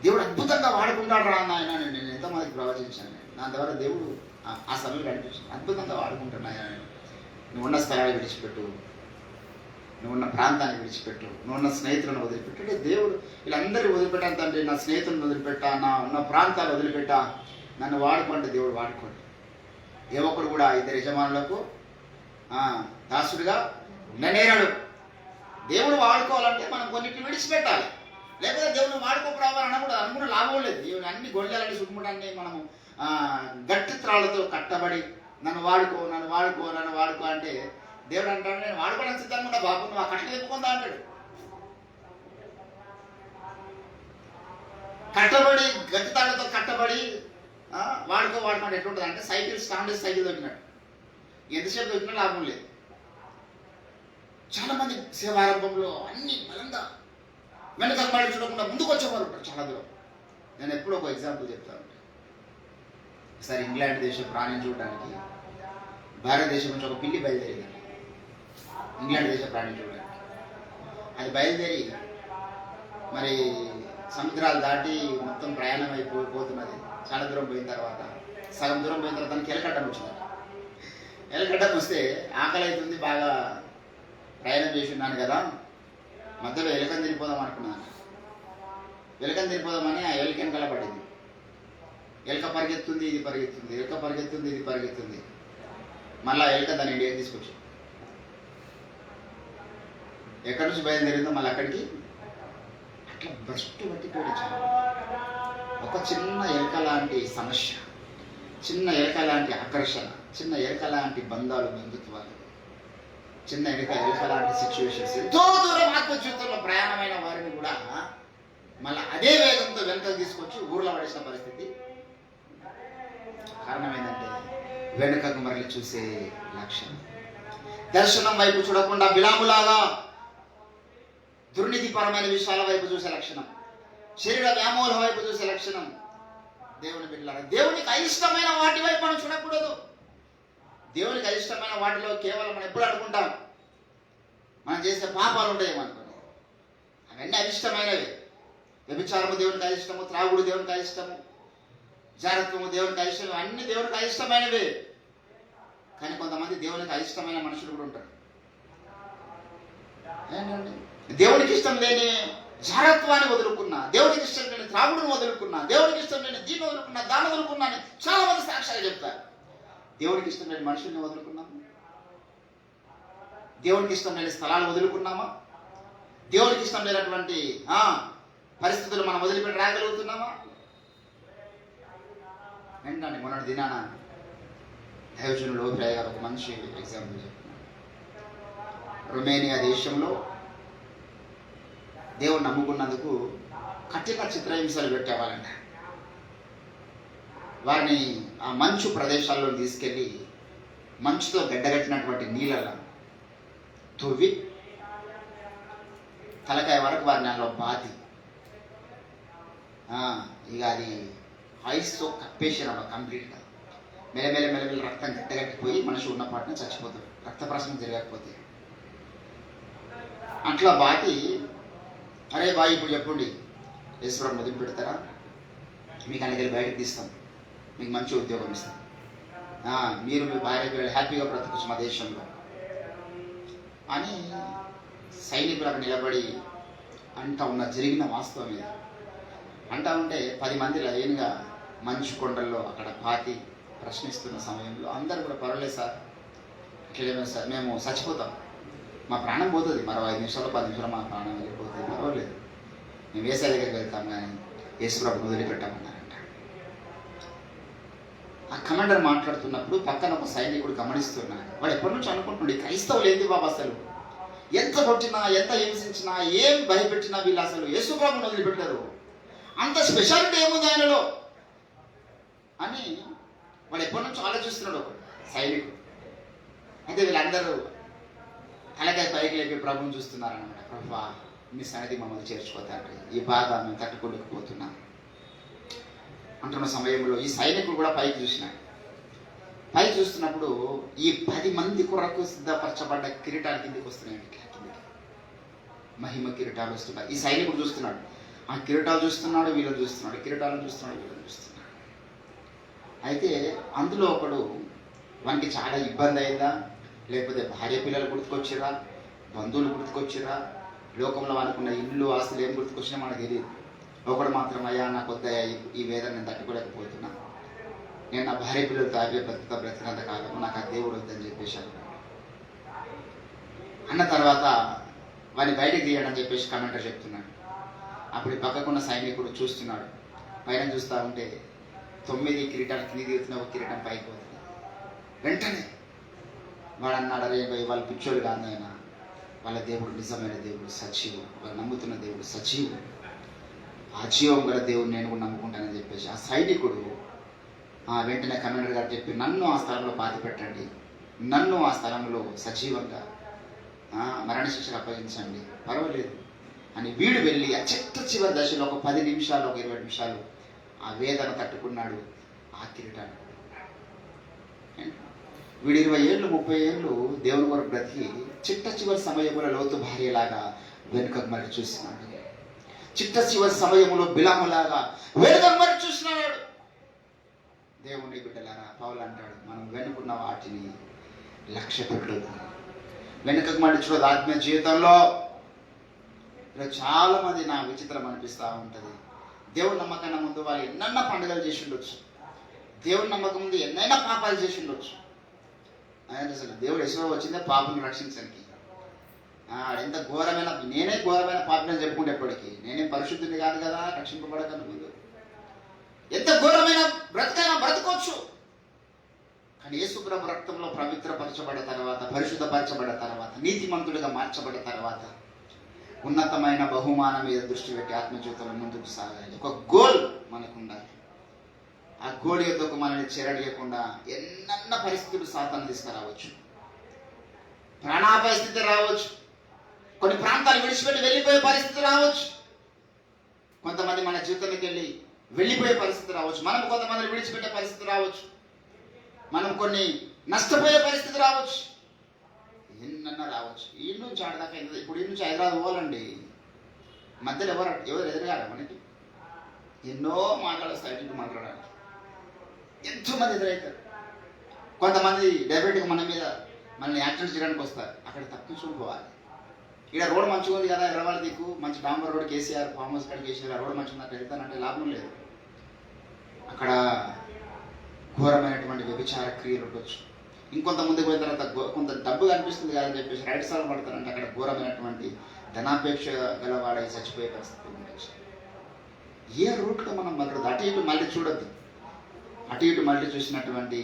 A: దేవుడు అద్భుతంగా వాడుకుంటాడు రా నాయన. నేను ఎంతోమందికి ప్రవచించాను. నా ద్వారా దేవుడు ఆ సమయంలో అనిపించింది, అద్భుతంగా వాడుకుంటున్నాయా. నువ్వు ఉన్న స్థలాన్ని విడిచిపెట్టు, నువ్వున్న ప్రాంతాన్ని విడిచిపెట్టు, నువ్వున్న స్నేహితులను వదిలిపెట్టు. అంటే దేవుడు వీళ్ళందరినీ వదిలిపెట్టాను తండ్రి, నా స్నేహితులను వదిలిపెట్టా, ఉన్న ప్రాంతాలు వదిలిపెట్టా, నన్ను వాడుకోండి. దేవుడు వాడుకోండి. ఏ ఒక్కడు కూడా ఇద్దరు యజమానులకు దాసుడిగా ఉండనేరాడు. దేవుడు వాడుకోవాలంటే మనం కొన్నిటిని విడిచిపెట్టాలి. లేకపోతే దేవుడిని వాడుకోకపోవాలి అనకూడదు. అనుకున్న లాభం లేదు. దేవుని అన్ని గొళ్ళాలని సుట్టుముటాన్ని మనము గట్టి త్రాళ్ళతో కట్టబడి నన్ను వాడుకో, నన్ను వాడుకో, నన్ను వాడుకో అంటే దేవుడు అంటాడు నేను వాడుకోవడానికి సిద్ధంగా ఉన్నా బాబు, నువ్వు ఆ కట్టలు ఎత్తుకుందా అంటాడు. కట్టబడి గట్టి తాళ్ళతో కట్టబడి వాడుకోవాలంటే ఎట్లుంటుంది అంటే సైకిల్ స్టాండ్ సైకిల్ దొరికినాడు. ఎంతసేపు దొరికినా లాభం లేదు. చాలా మంది సేవారంభంలో అన్ని బలంగా వెనక మళ్ళీ చూడకుండా ముందుకు వచ్చేవారు ఉంటారు చాలా దూరం. నేను ఎప్పుడూ ఒక ఎగ్జాంపుల్ చెప్తాను. ఒకసారి ఇంగ్లాండ్ దేశం ప్రాణిని చూడడానికి భారతదేశం నుంచి ఒక పిల్లి బయలుదేరిందండి ఇంగ్లాండ్ దేశ ప్రాణిని చూడడానికి. అది బయలుదేరి మరి సముద్రాలు దాటి మొత్తం ప్రయాణం అయిపోతున్నది. చాలా దూరం పోయిన తర్వాత సగం దూరం పోయిన తర్వాత దానికి ఎలకడ్డం వచ్చింది. ఎలకడ్డం వస్తే ఆకలి అవుతుంది బాగా, ప్రయాణం చేసి ఉన్నాను కదా, మధ్యలో ఎలుకని తినిపోదాం అనుకున్నాను. ఎలుకని తినిపోదామని ఆ ఎలుక వెనకాల పడింది. ఎలుక పరిగెత్తుంది, ఇది పరిగెత్తుంది, ఎలుక పరిగెత్తుంది, ఇది పరిగెత్తుంది. మళ్ళీ ఆ ఎలుక దాన్ని ఇండియాకి తీసుకొచ్చి ఎక్కడి నుంచి బయలుదేరిందో మళ్ళీ అక్కడికి అట్లా భ్రష్టు పట్టిపోయి ఒక చిన్న ఎలుక లాంటి సమస్య, చిన్న ఎలుక లాంటి ఆకర్షణ, చిన్న ఎలుక లాంటి బంధాలు, బంధుత్వాలు, చిన్న ఎలుక లాంటి సిచ్యువేషన్స్, ఎంతో దూరం ఆత్మ జీవితంలో ప్రయాణమైన వారిని కూడా మళ్ళీ అదే వేగంతో వెనుకకు తీసుకొచ్చి ఊర్లో పడేసిన పరిస్థితి. కారణం ఏంటంటే వెనుకకు మరలి చూసే లక్షణం, దర్శనం వైపు చూడకుండా బిలాములాగా దుర్నీతిపరమైన విషయాల వైపు చూసే లక్షణం, శరీర వ్యామోహ వైపు చూసే లక్షణం. దేవుని బిడ్డలారా, దేవునికి అయిష్టమైన వాటి వైపు మనం చూడకూడదు. దేవునికి అయిష్టమైన వాటిలో కేవలం మనం ఎప్పుడు అనుకుంటాం మనం చేసే పాపాలు ఉంటాయేమనుకుని, అవన్నీ అయిష్టమైనవి. వ్యభిచారము దేవునికి అయిష్టము, త్రాగుడు దేవునికి అయిష్టము, జాగ్రత్తము దేవునికి అయిష్టము, అన్ని దేవునికి అయిష్టమైనవే. కానీ కొంతమంది దేవునికి అయిష్టమైన మనుషులు కూడా ఉంటారు. ఏంటండి, దేవునికి ఇష్టం లేని జాగ్రత్వాన్ని వదులుకున్నా, దేవునికి ఇష్టం లేని త్రాగుడును వదులుకున్నా, దేవునికి ఇష్టం లేని దీన్ని వదులుకున్నా, దాన్ని వదులుకున్నా అని చాలా మంది సాక్ష్యాలు చెప్తారు. దేవునికి ఇష్టం లేని మనుషుల్ని వదులుకున్నామా? దేవునికి ఇష్టం లేని స్థలాలు వదులుకున్నామా? దేవునికి ఇష్టం లేనటువంటి పరిస్థితులు మనం వదిలిపెట్టి రాగలుగుతున్నామా? ఏంటండి, మొన్నటి దినాన దైవజనులు లోహిరాయ్ గారు ఒక మంచి ఎగ్జాంపుల్ చెప్తున్నారు. రొమేనియా దేశంలో దేవుని నమ్ముకున్నందుకు కఠిన చిత్రహింసలు పెట్టేవాళ్ళంట. వారిని ఆ మంచు ప్రదేశాల్లో తీసుకెళ్ళి మంచుతో గడ్డగట్టినటువంటి నీళ్ళలో తువ్వి తలకాయ వరకు వారిని అందులో బాతి ఇక అది ఐస్తో కప్పేసినాడు కంప్లీట్గా. మెల్లమెల్ల రక్తం గడ్డగట్టిపోయి మనిషి ఉన్న పాటనే చచ్చిపోతాడు, రక్త ప్రసరణ జరగకపోతే. అట్లా బాటి, అరే బాయ్ ఇప్పుడు చెప్పండి, ఈశ్వరం మొదలు పెడతారా, మీకు అన్నిటికి బయటకు తీస్తాం, మీకు మంచి ఉద్యోగం ఇస్తాం, మీరు మీ భార్య పిల్లలు హ్యాపీగా బ్రతకచ్చు మా దేశంలో అని సైనికులు అక్కడ నిలబడి అంటా ఉన్న జరిగిన వాస్తవం ఇది. అంటా ఉంటే 10 మంది లైన్గా మంచు కొండల్లో అక్కడ పాతి ప్రశ్నిస్తున్న సమయంలో అందరూ కూడా పర్వాలేదు సార్, ఇట్లా సార్ మేము చచ్చిపోతాం, మా ప్రాణం పోతుంది, మరో 5 నిమిషాలు 10 నిమిషాలు మా ప్రాణం వెళ్ళిపోతుంది, పర్వాలేదు మేము వేసే దగ్గరికి వెళ్తాం కానీ యేసుప్రభుని వదిలిపెట్టామన్నారంట. ఆ కమాండర్ మాట్లాడుతున్నప్పుడు పక్కన ఒక సైనికుడు గమనిస్తున్నాడు. వాడు ఎప్పటి నుంచి అనుకుంటున్నాడు, క్రైస్తవులు ఏంది బాబు అసలు, ఎంత కొట్టినా ఎంత హింసించినా ఏం భయపెట్టినా వీళ్ళు అసలు యేసుప్రభుని వదిలిపెట్టారు, అంత స్పెషాలిటీ ఏముంది ఆయనలో అని వాడు ఎప్పటి నుంచో ఆలోచిస్తున్నాడు ఒక సైనికుడు. అయితే వీళ్ళందరూ తలకాయ పైకి లేపి ప్రభుని చూస్తున్నారన్నమాట. ప్రభువా మీ సన్నిధి మమ్మల్ని చేర్చుకోతాడు, ఈ బాధ మేము తట్టుకోలేకపోతున్నాం అంటున్న సమయంలో ఈ సైనికుడు కూడా పైకి చూసినాడు. పైకి చూస్తున్నప్పుడు ఈ 10 మంది కొరకు సిద్ధపరచబడ్డ కిరీటాలు కిందికి వస్తున్నాయి, కిందికి మహిమ కిరీటాలు వస్తున్నాయి. ఈ సైనికుడు చూస్తున్నాడు, ఆ కిరీటాలు చూస్తున్నాడు, వీళ్ళని చూస్తున్నాడు, కిరీటాలను చూస్తున్నాడు, వీళ్ళని చూస్తున్నాడు. అయితే అందులో ఒకడు వానికి చాలా ఇబ్బంది అయిందా, లేకపోతే భార్య పిల్లలు గుర్తుకొచ్చిరా, బంధువులు గుర్తుకొచ్చిరా, లోకంలో అనుకున్న ఇల్లు ఆస్తులు ఏం గుర్తుకొచ్చినా మనకు తెలియదు. ఒకడు మాత్రం, అయ్యా నా కొద్ద ఈ వేదన నేను తట్టుకోలేకపోతున్నా, నేను నా భార్య పిల్లలతో ఆగే బ్రతికినంత కాలము నాకు ఆ దేవుడు వద్దని చెప్పేశాను అన్న తర్వాత వాడిని బయటకు తీయడని చెప్పేసి కమెంటర్ చెప్తున్నాడు. అప్పుడు పక్కకున్న సైనికుడు చూస్తున్నాడు, పైన చూస్తూ ఉంటే 9 కిరీటాలు కింది దిగుతున్న ఒక కిరీటం పైకి పోతుంది. వెంటనే వాడు అన్నాడు, అరే వాళ్ళు పిచ్చోడు కాదు ఆయన, వాళ్ళ దేవుడు నిజమైన దేవుడు, సజీవుడు, వాళ్ళు నమ్ముతున్న దేవుడు సజీవుడు, ఆ జీవం గల దేవుడు నేను కూడా నమ్ముకుంటానని చెప్పేసి ఆ సైనికుడు వెంటనే కమాండర్ గారు చెప్పి, నన్ను ఆ స్థలంలో పాతి పెట్టండి, నన్ను ఆ స్థలంలో సజీవంగా మరణశిక్షకు అప్పగించండి, పర్వాలేదు అని వీడు వెళ్ళి ఆ చివరి దశలో ఒక 10 నిమిషాలు, ఒక 20 నిమిషాలు ఆ వేదన తట్టుకున్నాడు. ఆ కిరీటాన్ని వీడు 20 ఏళ్ళు 30 ఏళ్ళు దేవుని కొరకు బ్రతికి చివరి సమయంలో లోతు భార్యలాగా వెనుకకు మరి చూస్తున్నాడు, చివరి సమయంలో బిలాములాగా వెనుకకు మరి చూస్తున్నాడు. దేవుని బిడ్డలారా, పౌలు అంటాడు, మనం వెనుకున్న వాటిని లక్ష్య పెట్టొద్దు, వెనుకకు మళ్ళీ చూడదు ఆత్మీయ జీవితంలో. ఇలా చాలా మంది నా విచిత్రం అనిపిస్తూ ఉంటుంది. దేవుని నమ్మకం ముందు వాళ్ళు ఎన్నైనా పండుగలు చేసి ఉండొచ్చు, దేవుని నమ్మకం ముందు ఎన్నైనా పాపాలు చేసి ఉండొచ్చు. అసలు దేవుడు యెషోవా వచ్చిందే పాపను రక్షించడానికి. ఎంత ఘోరమైన, నేనే ఘోరమైన పాపని చెప్పుకుంటేప్పటికీ నేనేం పరిశుద్ధుని కాదు కదా రక్షింపబడకన్నా ముందు. ఎంత ఘోరమైన బ్రతకైనా బ్రతకొచ్చు. కానీ యేసు ప్రభు రక్తంలో పవిత్రపరచబడిన తర్వాత, పరిశుద్ధపరచబడిన తర్వాత, నీతిమంతుడిగా మార్చబడిన తర్వాత ఉన్నతమైన బహుమానం మీద దృష్టి పెట్టి ఆత్మజీవితంలో ముందుకు సాగాలి. ఒక గోల్ మనకు ఉండాలి. ఆ గోల్ యొద్దకు మనల్ని చేరడియకుండా ఎన్నన్న పరిస్థితులు సాతాను తీసుకురావచ్చు. ప్రాణాపాయ స్థితి రావచ్చు, కొన్ని ప్రాంతాలు విడిచిపెట్టి వెళ్ళిపోయే పరిస్థితి రావచ్చు. కొంతమంది మన జీవితంలోకి వెళ్ళిపోయే పరిస్థితి రావచ్చు. మనం కొంతమందిని విడిచిపెట్టే పరిస్థితి రావచ్చు. మనం కొన్ని నష్టపోయే పరిస్థితి రావచ్చు. ఎన్నన్నా రావచ్చు. ఈ నుంచి ఆడదాకా ఇప్పుడు ఈ నుంచి హైదరాబాద్ పోవాలండి, మధ్యలో ఎవరు ఎదురుగారా మనకి? ఎన్నో మాట్లాడొస్తాయి, ఇటు మాట్లాడాలి. ఎంతోమంది ఎదురవుతారు. కొంతమంది డైరెక్ట్గా మన మీద మనల్ని యాక్సిడెంట్ చేయడానికి వస్తారు. అక్కడ తప్పించుకోవాలి. ఇక్కడ రోడ్ మంచిగా ఉంది కదా, ఎర్రవాళ్ళ దిక్కు మంచి డాంబర్ రోడ్, కేసీఆర్ ఫామ్ హౌస్ కాడికి వేసి రోడ్ మంచిగా ఉంది, అక్కడ వెళ్తానంటే లాభం లేదు. అక్కడ ఘోరమైనటువంటి వ్యభిచార క్రియలు ఉండొచ్చు. ఇంకొంత ముందుకు పోయిన తర్వాత కొంత డబ్బు కనిపిస్తుంది కదా అని చెప్పేసి రైట్ సార్ పడతారంటే అక్కడ ఘోరమైనటువంటి ధనాపేక్ష గలవాడై చచ్చిపోయే పరిస్థితి ఉండొచ్చు. ఏ రూట్లో మనం మళ్ళీ అటు ఇటు మళ్ళీ చూడద్దు. అటు ఇటు మళ్ళీ చూసినటువంటి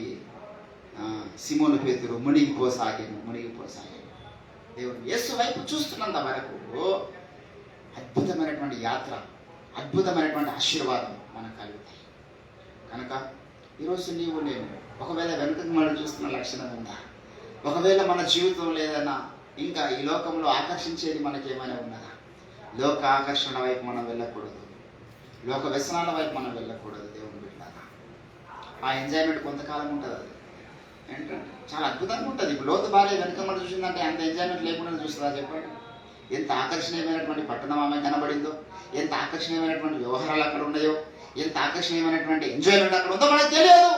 A: సిమోను పేతురు మునిగిపోసాగాను. దేవుడు యేసు వైపు చూస్తున్నంత వరకు అద్భుతమైనటువంటి యాత్ర, అద్భుతమైనటువంటి ఆశీర్వాదం మనకు కలుగుతాయి. కనుక ఈరోజు నీవు నేను ఒకవేళ వెనుకకు మళ్ళీ చూస్తున్న లక్షణం ఉందా? ఒకవేళ మన జీవితంలో ఏదైనా ఇంకా ఈ లోకంలో ఆకర్షించేది మనకేమైనా ఉన్నదా? లోక ఆకర్షణ వైపు మనం వెళ్ళకూడదు, లోక వ్యసనాల వైపు మనం వెళ్ళకూడదు. దేవుని బిడ్డలారా, ఆ ఎంజాయ్మెంట్ కొంతకాలం ఉంటుంది. అది ఏంటంటే చాలా అద్భుతంగా ఉంటుంది. ఇప్పుడు లోతు భార్య వెనుక మనం చూసిందంటే అంత ఎంజాయ్మెంట్ లేకుండా చూస్తుందా చెప్పండి? ఎంత ఆకర్షణీయమైనటువంటి పట్టణం ఆమె కనబడిందో, ఎంత ఆకర్షణీయమైనటువంటి వ్యవహారాలు అక్కడ ఉన్నాయో, ఎంత ఆకర్షణీయమైనటువంటి ఎంజాయ్మెంట్ అక్కడ ఉందో మనకు తెలియదు.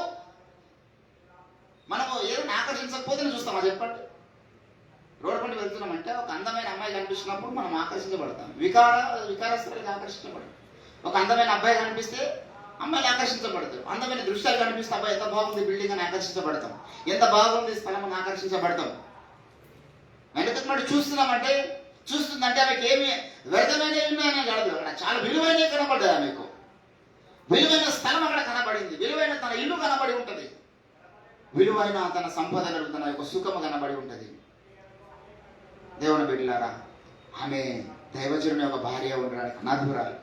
A: మనము ఏదైనా ఆకర్షించకపోతేనే చూస్తామా చెప్పండి? రోడ్డు పండి వెళ్తున్నామంటే ఒక అందమైన అమ్మాయి కనిపిస్తున్నప్పుడు మనం ఆకర్షించబడతాం. వికారస్తులకు ఆకర్షించబడతాం. ఒక అందమైన అబ్బాయి కనిపిస్తే అమ్మాయిలు ఆకర్షించబడతారు. అందమైన దృశ్యాలు కనిపిస్తే అబ్బాయి ఎంత బాగుంది బిల్డింగ్ అని ఆకర్షించబడతాం. ఎంత బాగుంది స్థలం అని ఆకర్షించబడతాం. వెనకటి మళ్ళీ చూస్తుందంటే ఆమెకి ఏమి వ్యర్థమైనవి ఉన్నాయని కాదు, అక్కడ చాలా విలువైనవి కనబడ్డాయి. ఆమెకు విలువైన స్థలం అక్కడ కనబడింది, విలువైన తన ఇల్లు కనబడి ఉంటుంది, విలువైన తన సంపదలు, తన యొక్క సుఖము కనబడి ఉంటుంది. దేవుని బిడ్డలారా, ఆమె దైవజనుని యొక్క భార్య ఉండడానికి అనాథురాలు.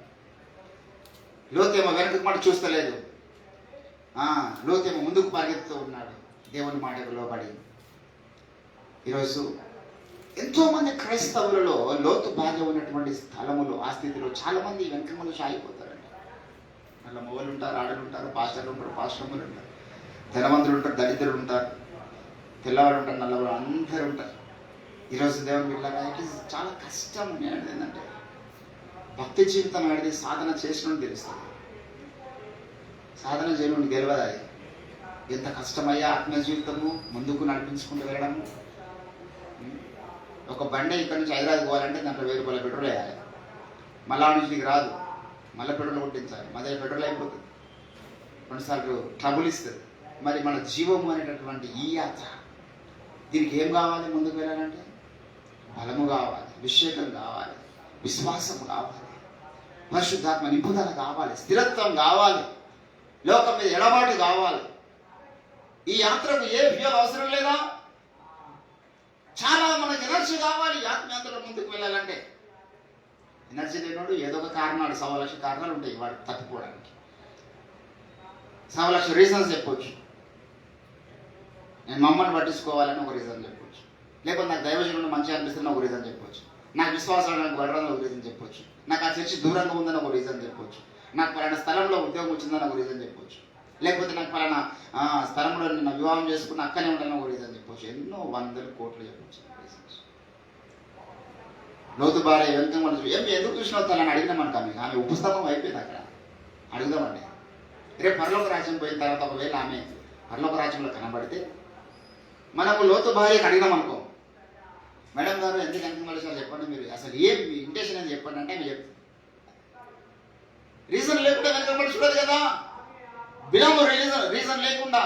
A: లోతేమో వెనకకు మాట చూస్తలేదు, లోతేమో ముందుకు పరిగెత్తుతూ ఉన్నాడు దేవుని మాటకు లోబడి. ఈరోజు ఎంతోమంది క్రైస్తవులలో లోతు భార్య ఉన్నటువంటి స్థలములు, ఆ స్థితిలో చాలా మంది వెనక ముందు సాగిపోతారండి. మళ్ళీ మొగలు ఉంటారు, ఆడలు ఉంటారు, పాస్టర్లు ఉంటారు, పాస్టర్లు ఉంటారు, ధనవంతులు ఉంటారు, దళితులు ఉంటారు, తెల్లవాడు ఉంటారు, నల్లవాడు, అందరూ ఉంటారు. ఈరోజు దేవుని బిడ్డలారా, చాలా కష్టం ఏంటంటే భక్తి జీవితం అనేది సాధన చేసిన తెలుస్తుంది. సాధన చేయడం గెలవదా? ఎంత కష్టమయ్యా ఆత్మ జీవితము ముందుకు నడిపించుకుంటూ వెళ్ళడము. ఒక బండి ఇక్కడ నుంచి హైదరాబాద్ పోవాలంటే దాంట్లో 1000 రూపాయల పెట్రోల్ వేయాలి. మళ్ళా నుంచి నీకు రాదు, మళ్ళీ పెట్రోల్ కొట్టించాలి, మళ్ళీ పెట్రోల్ అయిపోతుంది, కొన్నిసార్లు ట్రబుల్ ఇస్తుంది. మరి మన జీవము అనేటటువంటి ఈ యాత్ర, దీనికి ఏం కావాలి? ముందుకు వెళ్ళాలంటే బలము కావాలి, అభిషేకం కావాలి, విశ్వాసం కావాలి, పరిశుద్ధాత్మ నిపుణత కావాలి, స్థిరత్వం కావాలి, లోకం మీద ఎడబాటు కావాలి. ఈ యాత్రకు ఏ ఫ్యూయల్ అవసరం లేదా? చాలా మనకు ఎనర్జీ కావాలి. ఆత్మయాత్రలో ముందుకు వెళ్ళాలంటే ఎనర్జీ లేనోడు ఏదో ఒక కారణాలు, 1,00,000 కారణాలు ఉంటాయి వాడు తప్పిపోవడానికి. 1,00,000 రీజన్స్ చెప్పొచ్చు. నేను మమ్మల్ని పట్టించుకోవాలని ఒక రీజన్ చెప్పొచ్చు, లేకపోతే నాకు దైవజనుడు మంచిగా అనిపిస్తుంది ఒక రీజన్ చెప్పొచ్చు, నాకు విశ్వాసాలు నాకు పడరని ఒక రీజన్ చెప్పొచ్చు, నాకు ఆ చర్చి దూరంగా ఉందని ఒక రీజన్ చెప్పొచ్చు, నాకు పలానా స్థలంలో ఉద్యోగం వచ్చిందని ఒక రీజన్ చెప్పొచ్చు, లేకపోతే నాకు పలానా స్థలంలో నేను వివాహం చేసుకుని అక్కనే ఉండాలని ఒక రీజన్ చెప్పొచ్చు. ఎన్నో 100 కోట్లు చెప్పొచ్చు రీజన్స్. లోతు భార్య వెనుక మనం ఎందుకు చూసినావు తనని అడిగినామంట. ఆమె ఉపస్థాపం అయిపోయింది. అక్కడ అడుగుదామండి. రేపు పరలోక రాజ్యం పోయిన తర్వాత ఒకవేళ ఆమె పరలోక రాజ్యంలో కనబడితే మనము లోతు భార్యకు అడిగినాం అనుకో, మేడం గారు ఎందుకు వెనక మలిచారు చెప్పండి, మీరు అసలు ఏం మీ ఇంటెన్షన్ అని చెప్పండి అంటే మీరు చెప్తారు. రీజన్ లేకుండా వెనక మలిచి చూడదు కదా. బిలాము రీజన్ లేకుండా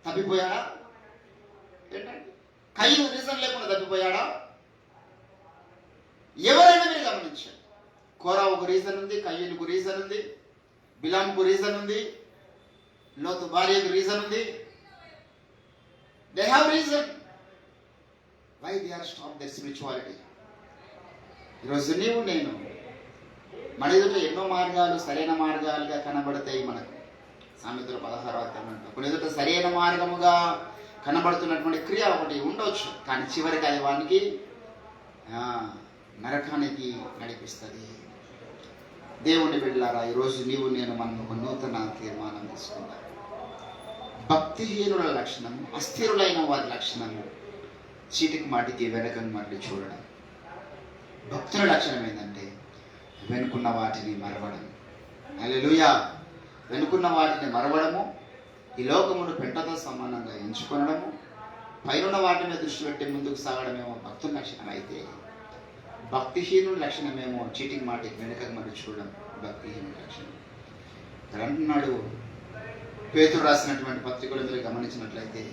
A: తప్పిపోయాడా? ఏంటంటే కయ్యను రీజన్ లేకుండా తప్పిపోయాడా? ఎవరైనా మీరు గమనించారు. కోరావుకు రీజన్ ఉంది, కయ్యనుకు రీజన్ ఉంది, బిలాముకు రీజన్ ఉంది, లోతు భార్యకు రీజన్ ఉంది. They have reason why they are stop their spirituality. ఈరోజు నీవు నేను మన ఎదుట ఎన్నో మార్గాలు సరైన మార్గాలుగా కనబడతాయి మనకు. సామెతల 16వ అధ్యాయం కొన్ని ఎదుట సరైన మార్గముగా కనబడుతున్నటువంటి క్రియ ఒకటి ఉండవచ్చు, కానీ చివరికి అది వానికి నరకానికి నడిపిస్తుంది. దేవుని బిడ్డలారా, ఈరోజు నీవు నేను మనం ఒక నూతన తీర్మానం తీసుకున్నాం. భక్తిహీనుల లక్షణము, అస్థిరులైన వారి లక్షణము చీటికి మాటికి వెనకని మళ్ళీ చూడడం. భక్తుల లక్షణం ఏంటంటే వెనుకున్న వాటిని మరవడం. హల్లెలూయా. వెనుకున్న వాటిని మరవడము, ఈ లోకమును పెంటతో సమానంగా ఎంచుకొనడము, పైన వాటి మీద దృష్టి పెట్టి ముందుకు సాగడమేమో భక్తుల లక్షణం అయితే, భక్తిహీనుల లక్షణమేమో చీటికి మాటికి వెనుకకు మరి చూడడం భక్తిహీనుల లక్షణం. ఇక్కడ అంటున్నాడు పేతురు రాసినటువంటి పత్రికలు మీరు గమనించినట్లయితే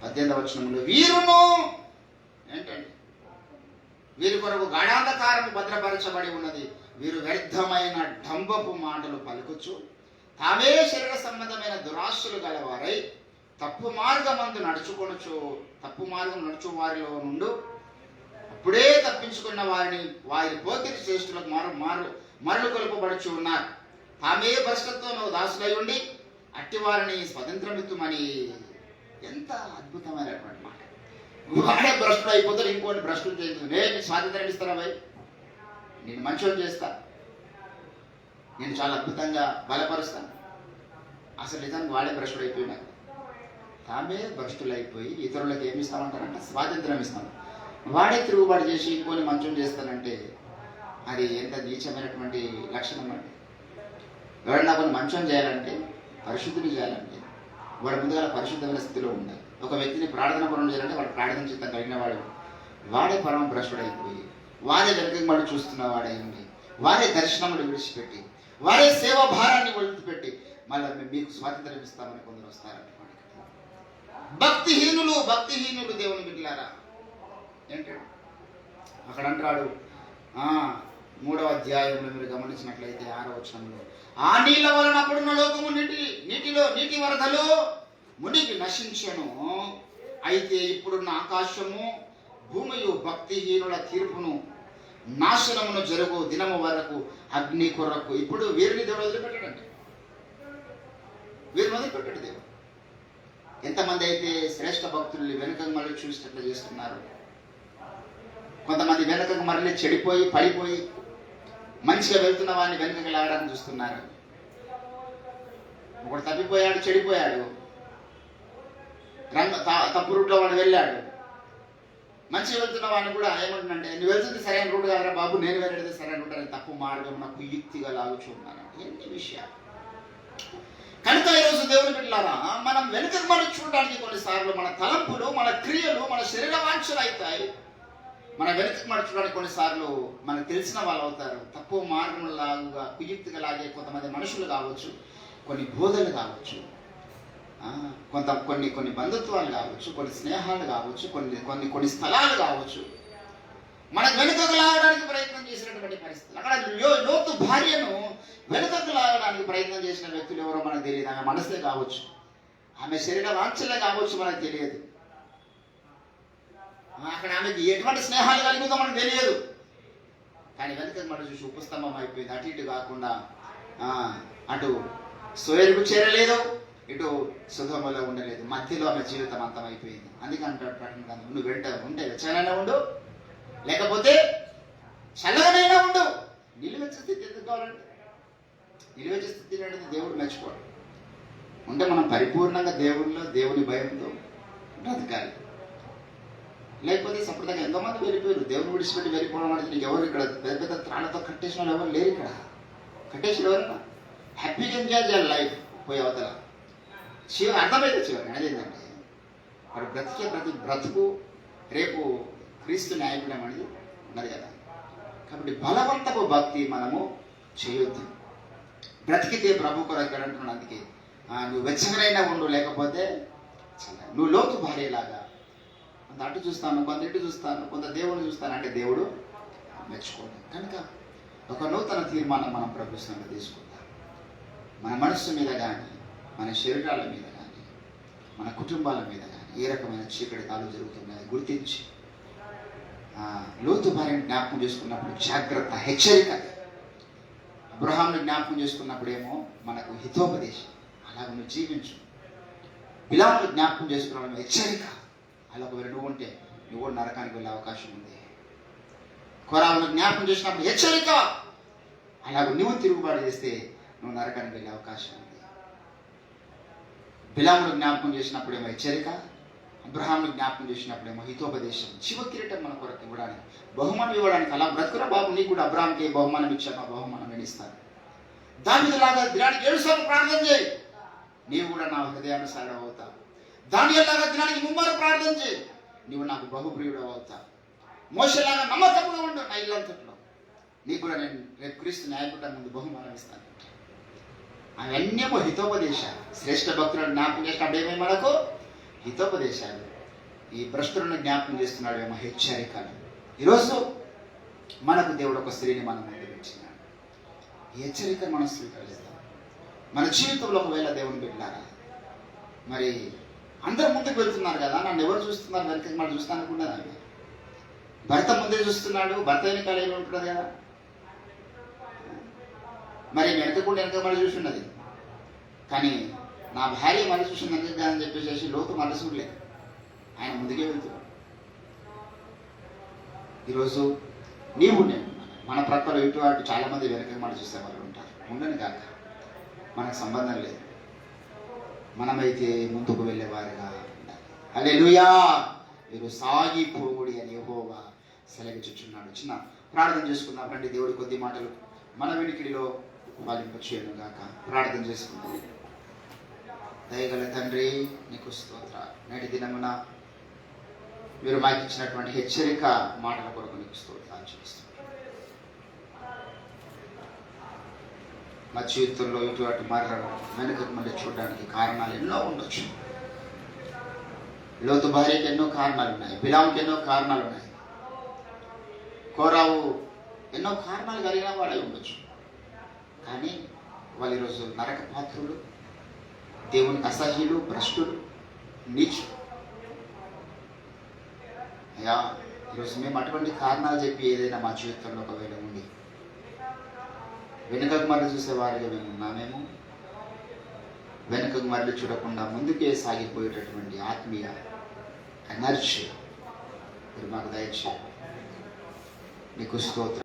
A: 18వ వచనంలో వీరును ఏంటండి, వీరి కొరకు గాఢాంధకారము భద్రపరచబడి ఉన్నది, వీరు వ్యర్థమైన డంబపు మాటలు పలుకుచు తామే శరీర సంబంధమైన దురాశలు గలవారై తప్పు మార్గం నడుచు వారిలో నుండి అప్పుడే తప్పించుకున్న వారి పోకిరి శ్రేష్ఠులకు మరలు కొలుపబడుచు ఉన్నారు. తామే భ్రష్టత్వంలో దాసులై ఉండి అట్టి వారిని స్వతంత్రమిత్తుమని. ఎంత అద్భుతమైనటువంటి మాట. వాడే భ్రష్టుడు అయిపోతాడు, ఇంకోటి భ్రష్టుడు చేస్తుంది. నేను స్వాతంత్రం ఇస్తారా భయ్, నేను మంచోని చేస్తా, నేను చాలా అద్భుతంగా బలపరుస్తాను. అసలు నిజానికి వాడే భ్రష్టుడు అయిపోయినాడు. తామే భ్రష్టులు అయిపోయి ఇతరులకు ఏమి ఇస్తామంటారంటే స్వాతంత్రం ఇస్తాను. వాడే తిరుగుబాటు చేసి ఇంకొని మంచం చేస్తానంటే అది ఎంత నీచమైనటువంటి లక్షణం అండి. ఎవరన్నా కొన్ని మంచం చేయాలంటే, పరిశుద్ధిని చేయాలంటే వాడు ముందుగా పరిశుద్ధమైన స్థితిలో ఉండాలి. ఒక వ్యక్తిని ప్రార్థన పనులు చేయాలంటే వాడు ప్రార్థన చిత్తం కలిగిన వాడే పరమ భ్రష్టుడు అయిపోయి వాడే వెనకకి మళ్ళీ చూస్తున్న వాడై ఉండి వారే దర్శనములు విడిచిపెట్టి వారే సేవా భారాన్ని వదిలిపెట్టి మళ్ళీ మీకు స్వాతంత్రం ఇస్తామని కొందరు వస్తారన్నమాట. భక్తిహీనులు దేవుని బిడ్డలారా ఏంటాడు అక్కడ అంటాడు 3వ అధ్యాయంలో మీరు గమనించినట్లయితే 6వ వచనంలో, ఆ నీళ్ల వలన అప్పుడున్న లోకము నీటి వరదలో మునిగి నశించెను. అయితే ఇప్పుడున్న ఆకాశము భూమియు భక్తిహీనుల తీర్పును నాశనమును జరుగు దినము వరకు అగ్ని కొరకు. ఇప్పుడు వీరిని దేవుడు వదిలిపెట్టాడంటే, వీరిని వదిలిపెట్టాడు దేవుడు. ఎంతమంది అయితే శ్రేష్ఠ భక్తుల్ని వెనుకకు మళ్ళీ చూసినట్లు చేస్తున్నారు. కొంతమంది వెనుకకు మరలి చెడిపోయి పడిపోయి మంచిగా వెళ్తున్న వాడిని వెనుకకి లాగడానికి చూస్తున్నారు. ఒకడు తప్పిపోయాడు, చెడిపోయాడు, తప్పు రూట్లో వాడు వెళ్ళాడు. మంచిగా వెళ్తున్న వాడిని కూడా ఏమంటుందంటే, నువ్వు వెళ్తుంది సరైన రూట్ కాదరా బాబు, నేను వెళ్ళేది సరైన రూట్ అని తప్పు మార్గం నాకు యుక్తిగా లాగుచున్నాను. ఎన్ని విషయాలు. కనుక ఈరోజు దేవుని బిడ్డలారా, మనం వెనుకకు మనం చూడడానికి కొన్నిసార్లు మన తలంపులు, మన క్రియలు, మన శరీర వాంఛలు అవుతాయి. మన వెనుకకు మడచడానికి కొన్నిసార్లు మనకు తెలిసిన వాళ్ళు అవుతారు. తప్పు మార్గంలాగా కుయుక్తిగా లాగే కొంతమంది మనుషులు కావచ్చు, కొన్ని బోధలు కావచ్చు, కొన్ని బంధుత్వాలు కావచ్చు, కొన్ని స్నేహాలు కావచ్చు, కొన్ని స్థలాలు కావచ్చు, మనకు వెనుకకు లాగడానికి ప్రయత్నం చేసినటువంటి పరిస్థితులు. అక్కడ లోతు భార్యను వెనుకకు లాగడానికి ప్రయత్నం చేసిన వ్యక్తులు ఎవరో మనకు తెలియదు. ఆమె మనసే కావచ్చు, ఆమె శరీర వాంఛలే కావచ్చు, మనకు తెలియదు. అక్కడ ఆమెకి ఎటువంటి స్నేహాలు కలిగిందో మనకు తెలియదు. కానీ వెనుకకు మనం చూసి ఉపస్తంభం అయిపోయింది. అటు ఇటు కాకుండా అటు సోయరుకు చేరలేదు, ఇటు సుధమలో ఉండలేదు, మధ్యలో ఆమె జీవితం అంతమైపోయింది. అందుకంటాడు ప్రకటన గ్రంథం, నువ్వు ఉంటే వెచ్చగానే ఉండు, లేకపోతే చల్లగానైనా ఉండు. నిలువెచ్చ స్థితి ఎందుకు కావాలంటే, నిలువెచ్చ స్థితి అనేది దేవుడు మెచ్చుకోడు. ఉంటే మనం పరిపూర్ణంగా దేవుని భయంతో బ్రతకాలి. లేకపోతే సపరేట్గా ఎంతోమంది వెళ్ళిపోయారు. దేవుని విడిచిపెట్టి వెళ్ళిపోవడం అంటే నీకు ఎవరు ఇక్కడ పెద్ద పెద్ద త్రాళ్ళతో కట్టేసిన వాళ్ళు ఎవరు లేరు. ఇక్కడ కట్టేసిన ఎవరైనా హ్యాపీగా ఎంజాయ్ చేయాలి లైఫ్. పోయి అవతల చివరి అర్థమైతే చివరి అనేది ఏంటంటే వాడు బ్రతికే ప్రతి బ్రతుకు రేపు క్రీస్తు న్యాయపీఠం అనేది ఉన్నది కదా. కాబట్టి బలవంతపు భక్తి మనము చేయొద్దు. బ్రతికితే ప్రభు కొరకు అంటున్నాడు. అందుకే నువ్వు వెచ్చగరైనా ఉండు, లేకపోతే నువ్వు లోతు భార్యలాగా కొంత అటు చూస్తాను, కొంత ఇటు చూస్తాను, కొంత దేవుని చూస్తాను అంటే దేవుడు మెచ్చుకోండి. కనుక ఒక నూతన తీర్మానం మనం ప్రభుత్వంగా తీసుకుందాం. మన మనస్సు మీద కానీ, మన శరీరాల మీద కానీ, మన కుటుంబాల మీద కానీ ఏ రకమైన చీకటి తాలు జరుగుతున్నాయి గుర్తించి లోతు భార్యను జ్ఞాపకం చేసుకున్నప్పుడు జాగ్రత్త, హెచ్చరిక. అబ్రహాముని జ్ఞాపకం చేసుకున్నప్పుడేమో మనకు హితోపదేశం, అలాగ నువ్వు జీవించు. బిలామును జ్ఞాపకం చేసుకున్నాడు, హెచ్చరిక. అలా ఒకవేళ నువ్వు ఉంటే నువ్వు కూడా నరకానికి వెళ్ళే అవకాశం ఉంది. కోరాను జ్ఞాపకం చేసినప్పుడు హెచ్చరిక, అలాగ నువ్వు తిరుగుబాటు చేస్తే నువ్వు నరకానికి వెళ్ళే అవకాశం ఉంది. బిలామును జ్ఞాపకం చేసినప్పుడేమో హెచ్చరిక, అబ్రహామును జ్ఞాపకం చేసినప్పుడేమో హితోపదేశం. శివ కిరీటం మన కొరకు ఇవ్వడానికి, బహుమానం ఇవ్వడానికి. అలా బ్రతుకురా బాబు, నీకు కూడా అబ్రహాంకి బహుమానం ఇచ్చాను, బహుమానం నేను ఇస్తాను. దానిలాగా దినానికి 7 సార్లు ప్రార్థన చేయి, నీవు కూడా నా హృదయానుసారం అవుతావు. దానిలాగా దినానికి 3 మార్లు ప్రార్థన చేయి, నీవు నాకు బహుప్రియుడు అవుతావు. మోషేలాగా నమ్మకంగా ఉండు నా ఇల్లంతట్లో, నీకు కూడా నేను రేపు క్రీస్తు న్యాయపీఠం ముందు బహుమానం ఇస్తాను. అవన్నీ హితోపదేశాలు. శ్రేష్ఠ భక్తులను జ్ఞాపకం చేసినప్పుడు ఏమేమి మనకు హితోపదేశాలు. ఈ భ్రష్టులను జ్ఞాపకం చేస్తున్నాడేమో హెచ్చరికలు. ఈరోజు మనకు దేవుడు ఒక స్త్రీని మనం ముందు పెట్టినాడు. ఈ హెచ్చరికను మనం స్వీకరిస్తాం మన జీవితంలో. ఒకవేళ దేవుని పెట్టారా, మరి అందరు ముందుకు వెళ్తున్నారు కదా, నన్ను ఎవరు చూస్తున్నారు, వెనక మనం చూస్తాను అనుకున్నదాన్ని. భర్త ముందే చూస్తున్నాడు, భర్త వెనకాల ఏమి ఉంటున్నది కదా, మరి వెనక మళ్ళీ చూస్తున్నది. కానీ నా భార్య మళ్ళీ చూసింది వెనక కాదని చెప్పేసి లోతు మళ్ళీ చూడలేదు, ఆయన ముందుకే వెళ్తున్నాడు. ఈరోజు నీవు నేను మన ప్రక్కలో ఇటు అటు చాలా మంది వెనక మళ్ళీ చూసే వాళ్ళు ఉంటారు. ఉండని కాక మనకు సంబంధం లేదు, మనమైతే ముందుకు వెళ్ళేవారుగా ఉండాలి. హల్లెలూయా. మీరు సాగిపోవుడి అని యెహోవా సెలవిచ్చుచున్నాడు. చిన్న ప్రార్థన చేసుకుందాం రండి. దేవుడి కొద్ది మాటలు మన వెనుకడిలో ఫలింపచేయను గాక. ప్రార్థన చేసుకుందాం. దయగల తండ్రి, నీకు స్తోత్రాలు. నేటి దినమున మీరు మాకు ఇచ్చినటువంటి హెచ్చరిక మాటల కొరకు నీకు స్తోత్రాలు చేస్తున్నాను. మా జీవితంలో ఇటు అటు మారడం, వెనుకకు మళ్ళీ చూడడానికి కారణాలు ఎన్నో ఉండొచ్చు. లోతు భార్యకి ఎన్నో కారణాలు ఉన్నాయి, బిలాముకి ఎన్నో కారణాలు ఉన్నాయి, కోరావు ఎన్నో కారణాలు కలిగిన వాడే ఉండొచ్చు. కానీ వాళ్ళు ఈరోజు నరక పాత్రులు, దేవునికి అసహ్యులు, భ్రష్టులు, నీచులు. అయ్యా, ఈరోజు మేము అటువంటి కారణాలు చెప్పి ఏదైనా మా జీవితంలో ఒకవేళ ఉండి వెనుకకు మరలి చూసేవారిగా మేము ఉన్నామేమో. వెనుకకు మరలి చూడకుండా ముందుకే సాగిపోయేటటువంటి ఆత్మీయ ఎనర్జీ మీరు మాకు దయచేయండి. నీకు స్తోత్రం.